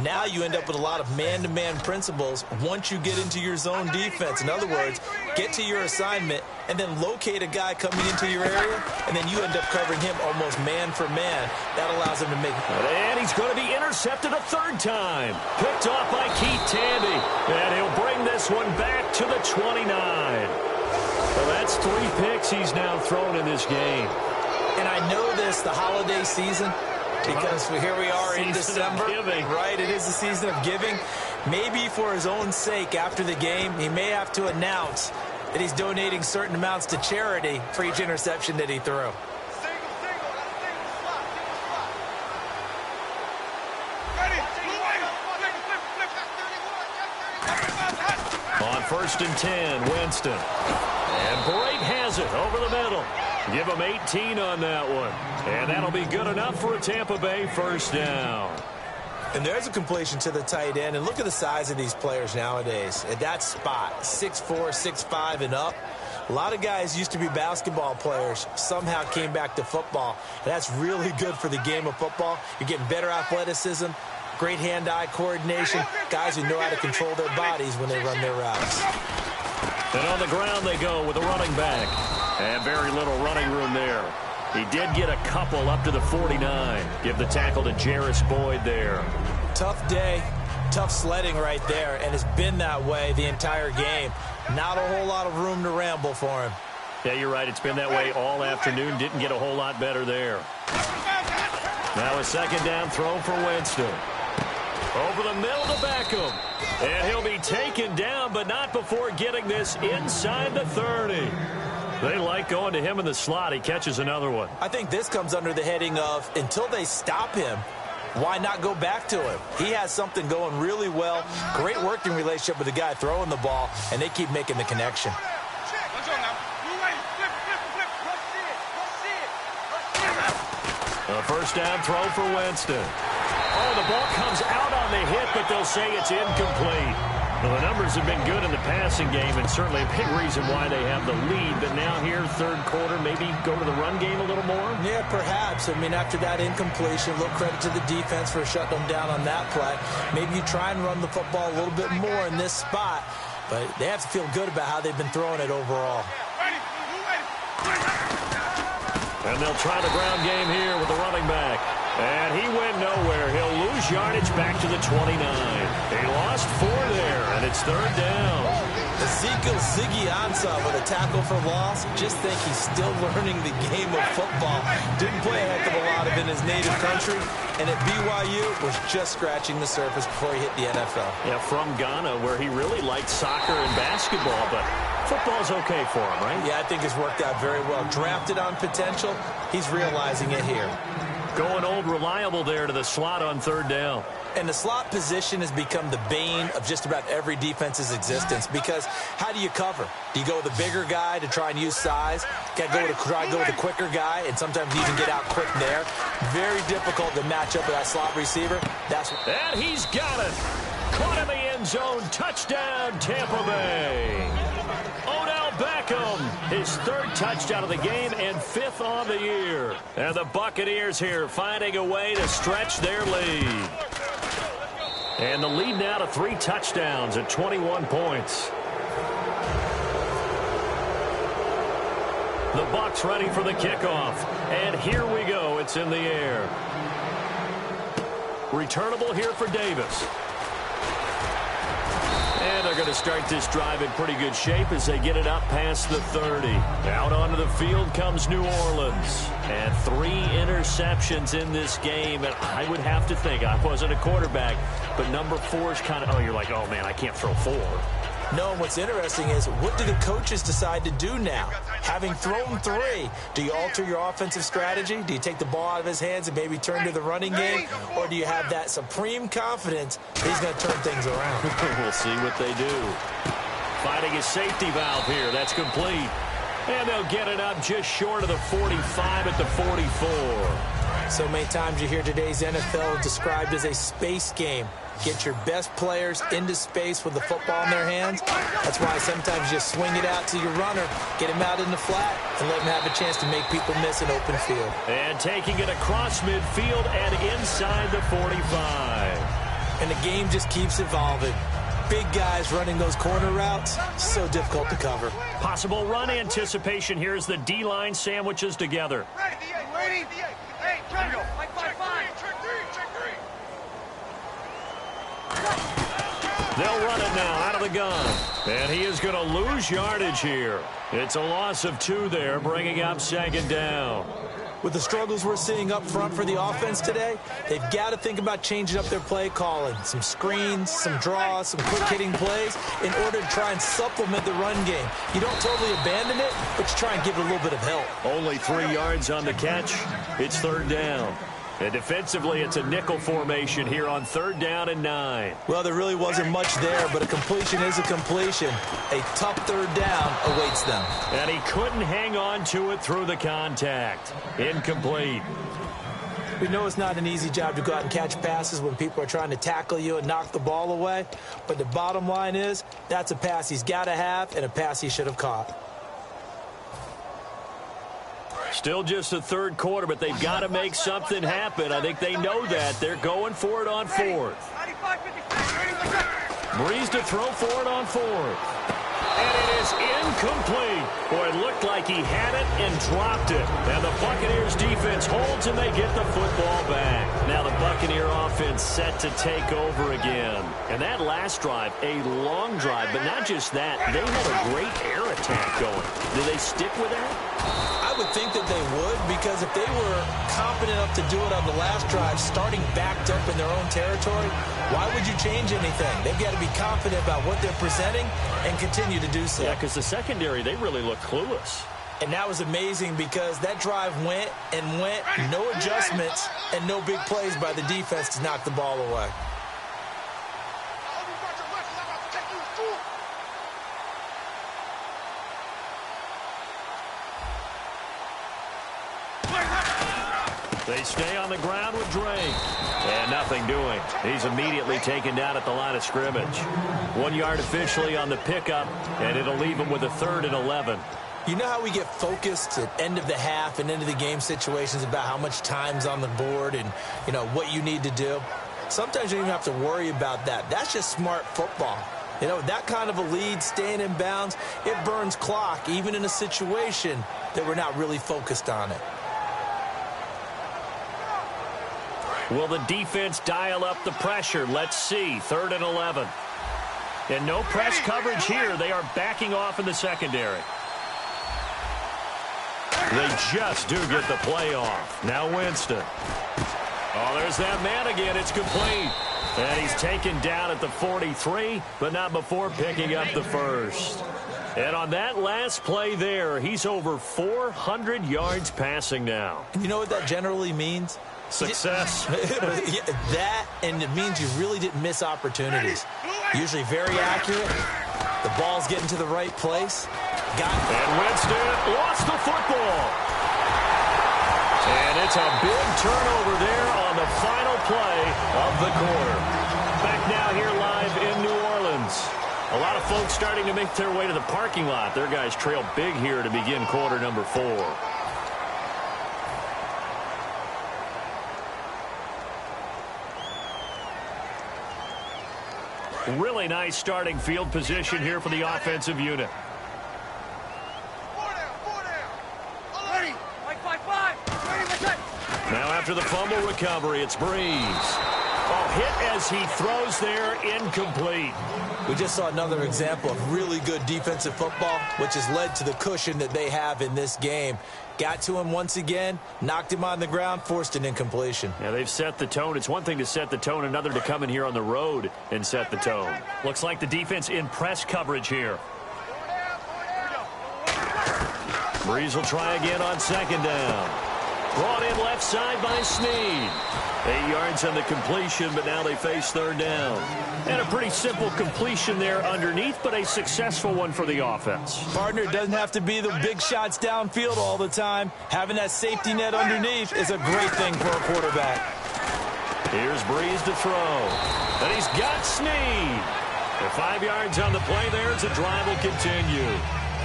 Now you end up with a lot of man-to-man principles once you get into your zone defense. In other words, get to your assignment and then locate a guy coming into your area, and then you end up covering him almost man for man. That allows him to make... And he's going to be intercepted a third time. Picked off by Keith Tandy. And he'll bring this one back to the 29. Well, that's 3 picks he's now thrown in this game. And I know this, the holiday season, because here we are in December. Right, it is the season of giving. Maybe for his own sake, after the game, he may have to announce that he's donating certain amounts to charity for each interception that he threw. On 1st and 10, Winston. And Brate has it over the middle. Give him 18 on that one. And that'll be good enough for a Tampa Bay first down. And there's a completion to the tight end. And look at the size of these players nowadays. At that spot, 6'4", 6'5", and up. A lot of guys used to be basketball players, somehow came back to football. And that's really good for the game of football. You're getting better athleticism, great hand-eye coordination, guys who know how to control their bodies when they run their routes. And on the ground they go with a running back. And very little running room there. He did get a couple up to the 49. Give the tackle to Jarris Boyd there. Tough day, tough sledding right there, and it's been that way the entire game. Not a whole lot of room to ramble for him. Yeah, you're right. It's been that way all afternoon. Didn't get a whole lot better there. Now a second down throw for Winston. Over the middle to Beckham. And he'll be taken down, but not before getting this inside the 30. They like going to him in the slot. He catches another one. I think this comes under the heading of, until they stop him, why not go back to him? He has something going really well. Great working relationship with the guy throwing the ball, and they keep making the connection. A first down throw for Winston. Oh, the ball comes out on the hit, but they'll say it's incomplete. Well, the numbers have been good in the passing game, and certainly a big reason why they have the lead. But now here, third quarter, maybe go to the run game a little more? Yeah, perhaps. I mean, after that incompletion, a little credit to the defense for shutting them down on that play. Maybe you try and run the football a little bit more in this spot, but they have to feel good about how they've been throwing it overall. And they'll try the ground game here with the running back. And he went nowhere. He'll lose yardage back to the 29. He lost 4 there, and it's third down. Ezekiel Ziggy Ansah with a tackle for loss. Just think he's still learning the game of football. Didn't play a heck of a lot of in his native country. And at BYU, was just scratching the surface before he hit the NFL. Yeah, from Ghana, where he really liked soccer and basketball, but football's okay for him, right? Yeah, I think it's worked out very well. Drafted on potential, he's realizing it here. Going old reliable there to the slot on third down. And the slot position has become the bane of just about every defense's existence, because how do you cover? Do you go with a bigger guy to try and use size? Try to go with a quicker guy, and sometimes you even get out quick there. Very difficult to match up with that slot receiver. And he's got it. Caught in the end zone. Touchdown, Tampa Bay. Odell Beckham, his 3rd touchdown of the game and 5th on the year. And the Buccaneers here finding a way to stretch their lead. And the lead now to 3 touchdowns at 21 points. The Bucs ready for the kickoff. And here we go. It's in the air. Returnable here for Davis. And they're going to start this drive in pretty good shape as they get it up past the 30. Out onto the field comes New Orleans. And 3 interceptions in this game. And I would have to think, I wasn't a quarterback, but number 4 is kind of, you're like, oh, man, I can't throw 4. No, and what's interesting is, what do the coaches decide to do now? Having thrown 3, do you alter your offensive strategy? Do you take the ball out of his hands and maybe turn to the running game? Or do you have that supreme confidence that he's going to turn things around? We'll see what they do. Finding a safety valve here. That's complete. And they'll get it up just short of the 45 at the 44. So many times you hear today's NFL described as a space game. Get your best players into space with the football in their hands. That's why sometimes you just swing it out to your runner, get him out in the flat, and let him have a chance to make people miss an open field. And taking it across midfield and inside the 45. And the game just keeps evolving. Big guys running those corner routes, so difficult to cover. Possible run anticipation here as the D-line sandwiches together. Ready? Hey, here we go. Like 5-5. Check three. They'll run it now out of the gun. And he is going to lose yardage here. It's a loss of 2 there, bringing up 2nd down. With the struggles we're seeing up front for the offense today, they've got to think about changing up their play calling. Some screens, some draws, some quick-hitting plays in order to try and supplement the run game. You don't totally abandon it, but you try and give it a little bit of help. Only 3 yards on the catch. It's 3rd down. And defensively, it's a nickel formation here on 3rd down and 9. Well, there really wasn't much there, but a completion is a completion. A tough 3rd down awaits them. And he couldn't hang on to it through the contact. Incomplete. We know it's not an easy job to go out and catch passes when people are trying to tackle you and knock the ball away. But the bottom line is, that's a pass he's got to have and a pass he should have caught. Still just the 3rd quarter, but they've got to make something happen. I think they know that. They're going for it on 4th. Breeze to throw for it on 4th. And it is incomplete. Boy, it looked like he had it and dropped it. And the Buccaneers defense holds and they get the football back. Now the Buccaneer offense set to take over again. And that last drive, a long drive, but not just that. They had a great air attack going. Do they stick with that? I would think that they would, because if they were confident enough to do it on the last drive, starting backed up in their own territory, why would you change anything? They've got to be confident about what they're presenting and continue to do so. Yeah, because the secondary, they really look clueless. And that was amazing because that drive went and went, no adjustments and no big plays by the defense to knock the ball away. They stay on the ground with Drake. And nothing doing. He's immediately taken down at the line of scrimmage. 1 yard officially on the pickup, and it'll leave him with a 3rd and 11. You know how we get focused at end of the half and into the game situations about how much time's on the board and, you know, what you need to do? Sometimes you don't even have to worry about that. That's just smart football. You know, that kind of a lead, staying in bounds, it burns clock, even in a situation that we're not really focused on it. Will the defense dial up the pressure? Let's see. 3rd and 11. And no press coverage here. They are backing off in the secondary. They just do get the play off. Now Winston. Oh, there's that man again. It's complete. And he's taken down at the 43, but not before picking up the 1st. And on that last play there, he's over 400 yards passing now. You know what that generally means? Success. That, and it means you really didn't miss opportunities. Usually very accurate. The ball's getting to the right place. And Winston lost the football. And it's a big turnover there on the final play of the quarter. Back now here live in New Orleans. A lot of folks starting to make their way to the parking lot. Their guys trail big here to begin quarter number 4. Really nice starting field position here for the offensive unit. Ready? Like 5-5. Ready, let's hit. Now after the fumble recovery, it's Breeze. Oh, hit as he throws there, incomplete. We just saw another example of really good defensive football, which has led to the cushion that they have in this game. Got to him once again, knocked him on the ground, forced an incompletion. Yeah, they've set the tone. It's one thing to set the tone, another to come in here on the road and set the tone. Looks like the defense in press coverage here. Breeze will try again on second down. Brought in left side by Snead. 8 yards on the completion, but now they face third down. And a pretty simple completion there underneath, but a successful one for the offense. Partner, it doesn't have to be the big shots downfield all the time. Having that safety net underneath is a great thing for a quarterback. Here's Breeze to throw. And he's got Snead. And 5 yards on the play there as the drive will continue.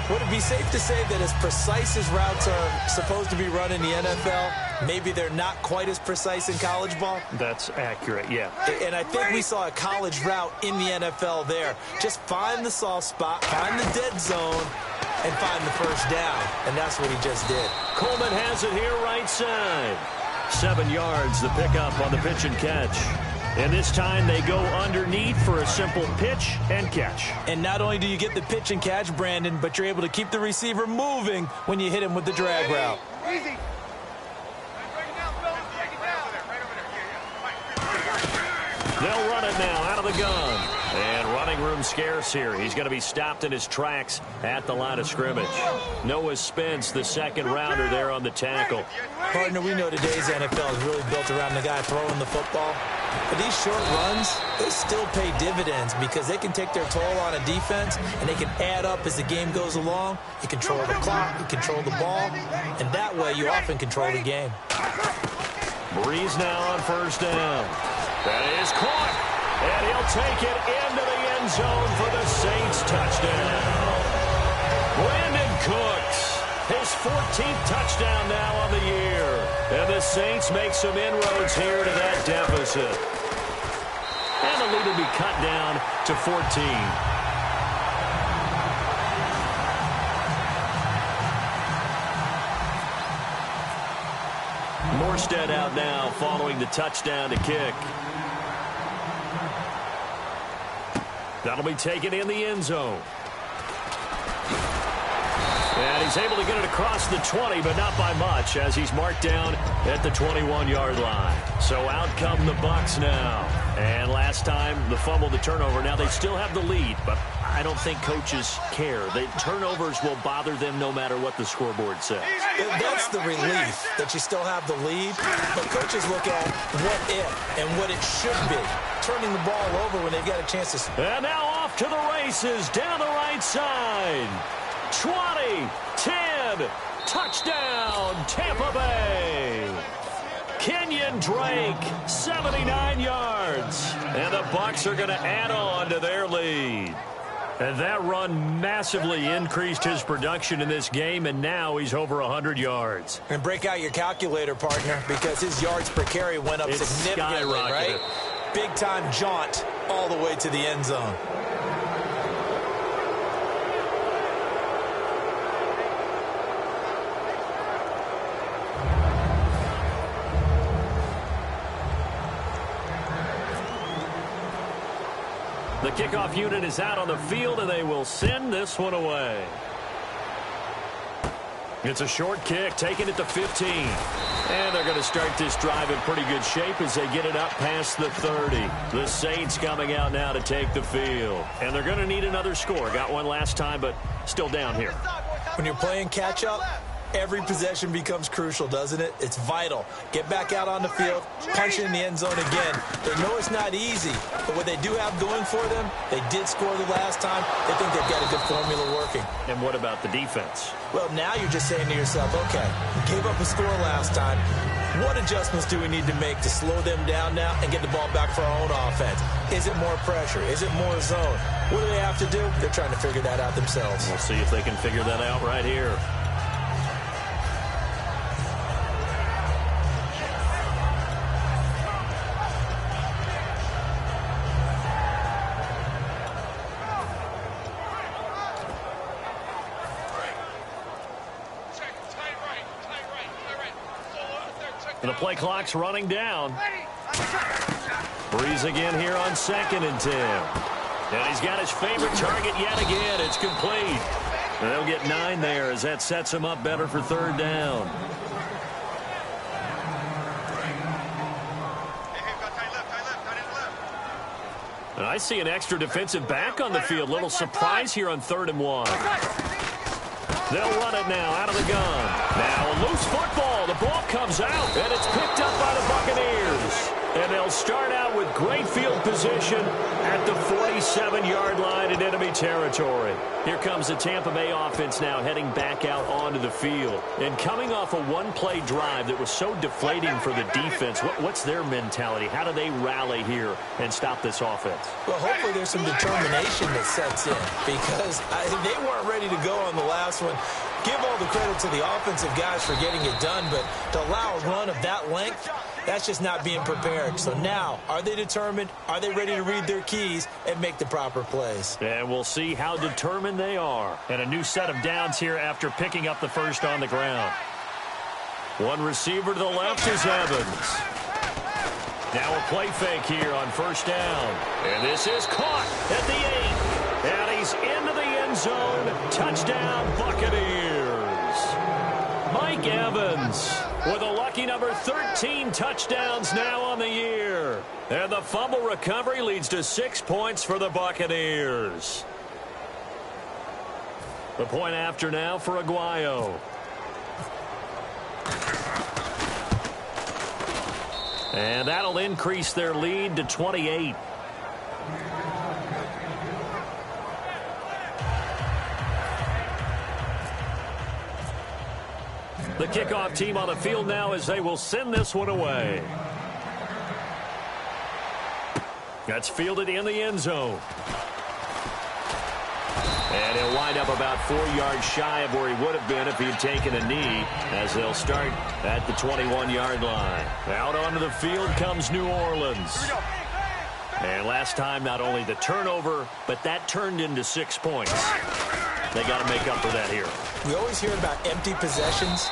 Would it be safe to say that as precise as routes are supposed to be run in the NFL, maybe they're not quite as precise in college ball? That's accurate, yeah. And I think we saw a college route in the NFL there. Just find the soft spot, find the dead zone, and find the first down. And that's what he just did. Coleman has it here right side. 7 yards, the pickup on the pitch and catch. And this time they go underneath for a simple pitch and catch. And not only do you get the pitch and catch, Brandon, but you're able to keep the receiver moving when you hit him with the drag route. Easy. They'll run it now out of the gun. And running room scarce here. He's going to be stopped in his tracks at the line of scrimmage. Noah Spence, the second rounder there on the tackle. Partner, we know today's NFL is really built around the guy throwing the football. But these short runs, they still pay dividends because they can take their toll on a defense and they can add up as the game goes along. You control the clock, you control the ball, and that way you often control the game. Breeze now on first down. That is caught, and he'll take it into the end zone for the Saints touchdown. Brandon Cooks, his 14th touchdown now on the year. And the Saints make some inroads here to that deficit. And the lead will be cut down to 14. Morstead out now following the touchdown to kick. That'll be taken in the end zone. And he's able to get it across the 20, but not by much, as he's marked down at the 21-yard line. So out come the Bucs now. And last time, the fumble, the turnover. Now they still have the lead, but I don't think coaches care. The turnovers will bother them no matter what the scoreboard says. That's the relief that you still have the lead, but coaches look at what if and what it should be. Turning the ball over when they've got a chance to... And now off to the races down the right side. 20, 10, touchdown, Tampa Bay. Kenyon Drake, 79 yards. And the Bucs are going to add on to their lead. And that run massively increased his production in this game, and now he's over 100 yards. And break out your calculator, partner, because his yards per carry went up significantly, right? Big-time jaunt all the way to the end zone. The kickoff unit is out on the field, and they will send this one away. It's a short kick, taking it to 15. And they're going to start this drive in pretty good shape as they get it up past the 30. The Saints coming out now to take the field. And they're going to need another score. Got one last time, but still down here. When you're playing catch-up, every possession becomes crucial, doesn't it? It's vital. Get back out on the field, punch it in the end zone again. They know it's not easy, but what they do have going for them, they did score the last time. They think they've got a good formula working. And what about the defense? Well, now you're just saying to yourself, okay, we gave up a score last time. What adjustments do we need to make to slow them down now and get the ball back for our own offense? Is it more pressure? Is it more zone? What do they have to do? They're trying to figure that out themselves. We'll see if they can figure that out right here. And the play clock's running down. Breeze again here on 2nd and 10. And he's got his favorite target yet again. It's complete. And they'll get 9 there as that sets him up better for 3rd down. And I see an extra defensive back on the field. Little surprise here on 3rd and 1. They'll run it now out of the gun. Now a loose football. The ball comes out, and it's picked up by the Buccaneers. And they'll start out with great field position at the 47-yard line in enemy territory. Here comes the Tampa Bay offense now heading back out onto the field. And coming off a one-play drive that was so deflating for the defense, what's their mentality? How do they rally here and stop this offense? Well, hopefully there's some determination that sets in because they weren't ready to go on the last one. Give all the credit to the offensive guys for getting it done, but to allow a run of that length, that's just not being prepared. So now, are they determined? Are they ready to read their keys and make the proper plays? And we'll see how determined they are. And a new set of downs here after picking up the first on the ground. One receiver to the left is Evans. Now a play fake here on 1st down. And this is caught at the 8. And he's into the end zone. Touchdown, Buccaneers. Mike Evans with a lucky number 13 touchdowns now on the year. And the fumble recovery leads to 6 points for the Buccaneers. The point after now for Aguayo. And that'll increase their lead to 28. The kickoff team on the field now as they will send this one away. That's fielded in the end zone. And he'll wind up about 4 yards shy of where he would have been if he had taken a knee, as they'll start at the 21-yard line. Out onto the field comes New Orleans. And last time, not only the turnover, but that turned into 6 points. They got to make up for that here. We always hear about empty possessions,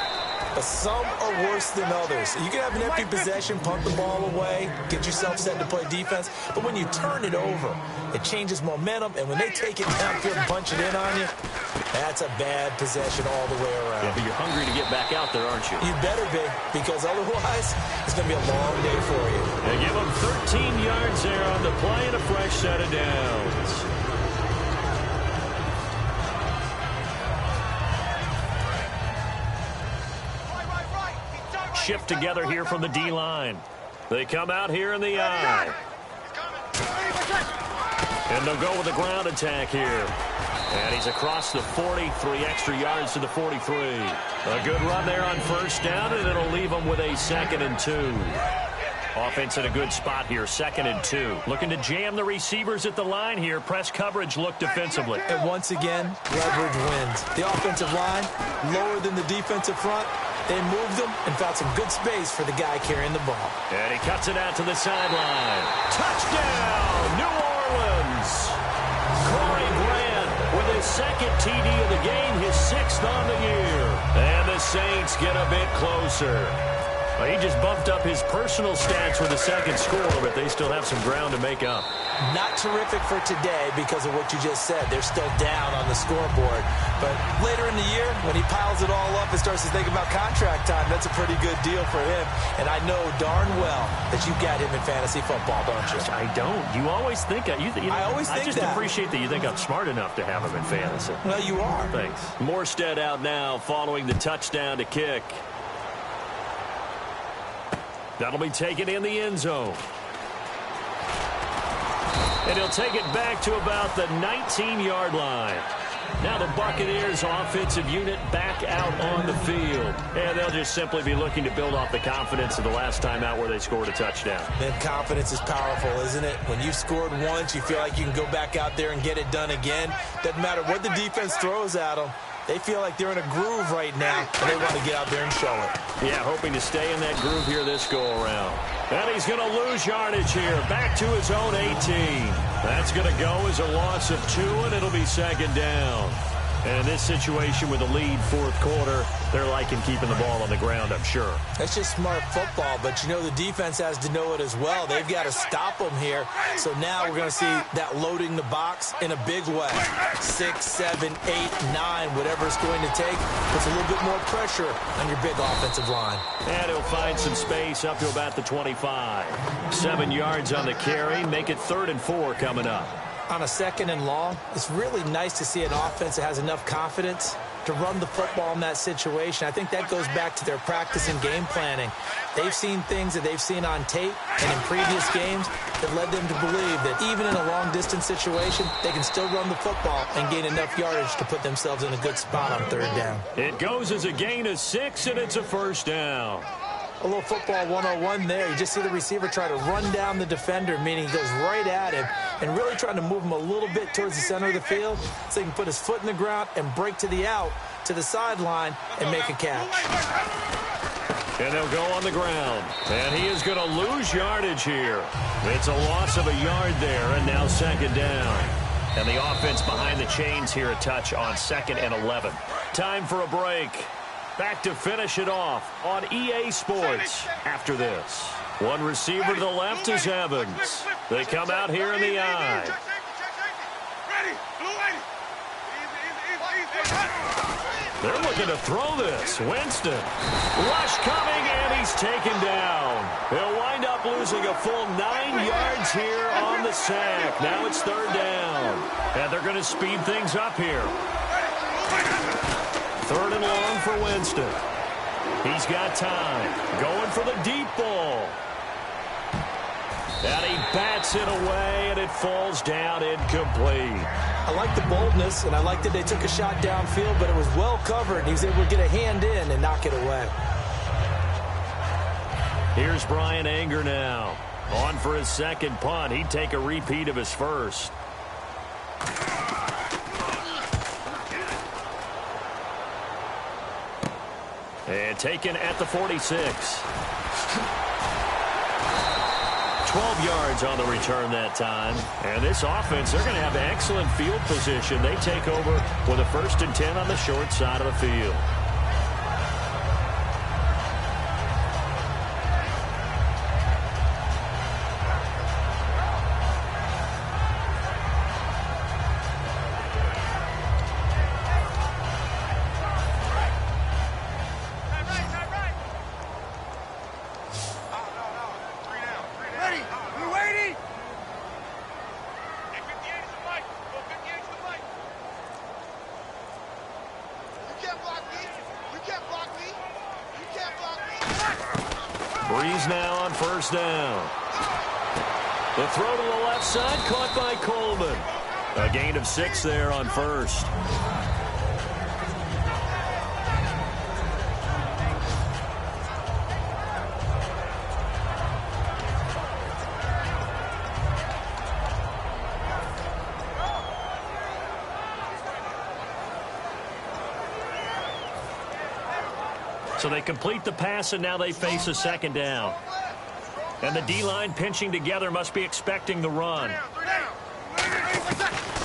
but some are worse than others. You can have an empty possession, punt the ball away, get yourself set to play defense, but when you turn it over, it changes momentum, and when they take it downfield and punch it in on you, that's a bad possession all the way around. Yeah, but you're hungry to get back out there, aren't you? You better be, because otherwise, it's going to be a long day for you. They give them 13 yards there on the play and a fresh set of downs. Shift together here from the D-line. They come out here in the I. And they'll go with a ground attack here. And he's across the 40, 3 extra yards to the 43. A good run there on 1st down, and it'll leave them with a 2nd and 2. Offense in a good spot here, 2nd and 2. Looking to jam the receivers at the line here. Press coverage, look defensively. And once again, leverage wins. The offensive line, lower than the defensive front. They moved them and found some good space for the guy carrying the ball. And he cuts it out to the sideline. Touchdown, New Orleans. Corey Grant with his 2nd TD of the game, his 6th on the year. And the Saints get a bit closer. Well, he just bumped up his personal stats with the 2nd score, but they still have some ground to make up. Not terrific for today because of what you just said. They're still down on the scoreboard. But later in the year, when he piles it all up and starts to think about contract time, that's a pretty good deal for him. And I know darn well that you've got him in fantasy football, don't you? I don't. You always think I just that. appreciate that you think I'm smart enough to have him in fantasy. Well, you are. Thanks. Morstead out now following the touchdown to kick. That'll be taken in the end zone. And he'll take it back to about the 19-yard line. Now the Buccaneers offensive unit back out on the field. And they'll just simply be looking to build off the confidence of the last time out where they scored a touchdown. And confidence is powerful, isn't it? When you've scored once, you feel like you can go back out there and get it done again. Doesn't matter what the defense throws at them. They feel like they're in a groove right now, and they want to get out there and show it. Yeah, hoping to stay in that groove here this go-around. And he's going to lose yardage here, back to his own 18. That's going to go as a loss of 2, and it'll be 2nd down. And in this situation with the lead fourth quarter, they're liking keeping the ball on the ground, I'm sure. That's just smart football, but you know the defense has to know it as well. They've got to stop them here. So now we're going to see that loading the box in a big way. 6, 7, 8, 9, whatever it's going to take, puts a little bit more pressure on your big offensive line. And he'll find some space up to about the 25. 7 yards on the carry. Make it 3rd and 4 coming up. On a 2nd and long, it's really nice to see an offense that has enough confidence to run the football in that situation. I think that goes back to their practice and game planning. They've seen things that they've seen on tape and in previous games that led them to believe that even in a long-distance situation, they can still run the football and gain enough yardage to put themselves in a good spot on 3rd down. It goes as a gain of 6, and it's a 1st down. A little football 101 there. You just see the receiver try to run down the defender, meaning he goes right at him and really trying to move him a little bit towards the center of the field so he can put his foot in the ground and break to the out, to the sideline, and make a catch. And they'll go on the ground. And he is going to lose yardage here. It's a loss of a yard there, and now 2nd down. And the offense behind the chains here a touch on 2nd and 11. Time for a break. Back to finish it off on EA Sports after this. One receiver to the left is Evans. They come out here in the I. They're looking to throw this. Winston. Rush coming, and he's taken down. He'll wind up losing a full 9 yards here on the sack. Now it's 3rd down. And they're going to speed things up here. 3rd and long for Winston. He's got time. Going for the deep ball. And he bats it away, and it falls down incomplete. I like the boldness, and I like that they took a shot downfield, but it was well covered. He was able to get a hand in and knock it away. Here's Brian Anger now. On for his 2nd punt. He'd take a repeat of his 1st. And taken at the 46. 12 yards on the return that time. And this offense, they're going to have excellent field position. They take over with a 1st and 10 on the short side of the field. Breeze now on 1st down. The throw to the left side caught by Coleman. A gain of 6 there on 1st. So they complete the pass, and now they face a 2nd down. And the D-line pinching together must be expecting the run.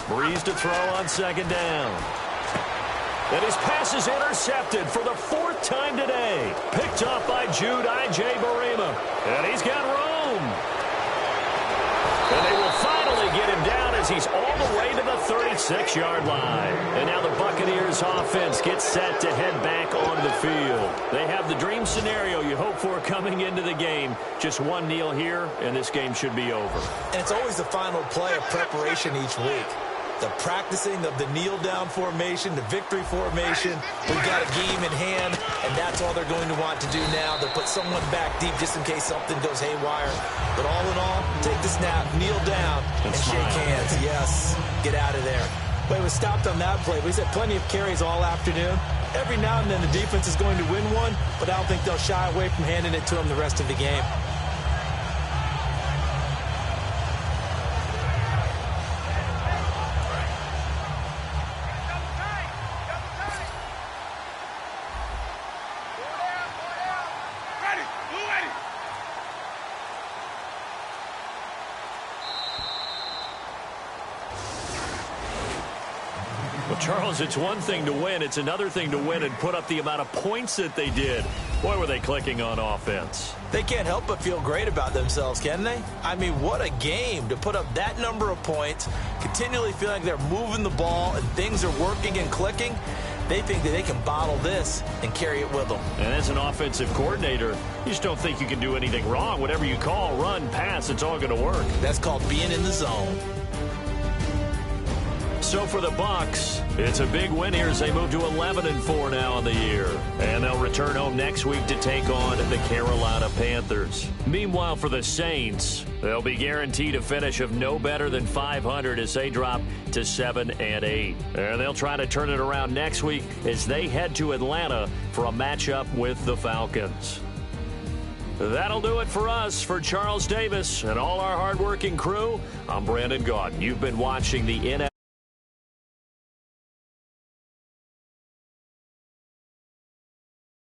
Breeze to throw on 2nd down. And his pass is intercepted for the 4th time today. Picked off by Jude I.J. Barima. And he's got room. And they will finally get him down as he's all the way to the 36-yard line. And now the Buccaneers offense gets set to head back on the field. They have the dream scenario you hope for coming into the game. Just one kneel here, and this game should be over. And it's always the final play of preparation each week. The practicing of the kneel-down formation, the victory formation. We've got a game in hand, and that's all they're going to want to do now. They'll put someone back deep just in case something goes haywire. But all in all, take the snap, kneel down, and shake hands. Yes, get out of there. But it was stopped on that play. We've had plenty of carries all afternoon. Every now and then the defense is going to win one, but I don't think they'll shy away from handing it to them the rest of the game. Charles, it's one thing to win. It's another thing to win and put up the amount of points that they did. Boy, were they clicking on offense. They can't help but feel great about themselves, can they? I mean, what a game to put up that number of points, continually feeling like they're moving the ball and things are working and clicking. They think that they can bottle this and carry it with them. And as an offensive coordinator, you just don't think you can do anything wrong. Whatever you call, run, pass, it's all going to work. That's called being in the zone. So for the Bucks, it's a big win here as they move to 11-4 now on the year. And they'll return home next week to take on the Carolina Panthers. Meanwhile, for the Saints, they'll be guaranteed a finish of no better than 500 as they drop to 7-8. And they'll try to turn it around next week as they head to Atlanta for a matchup with the Falcons. That'll do it for us. For Charles Davis and all our hardworking crew, I'm Brandon Gaudin. You've been watching the NFL.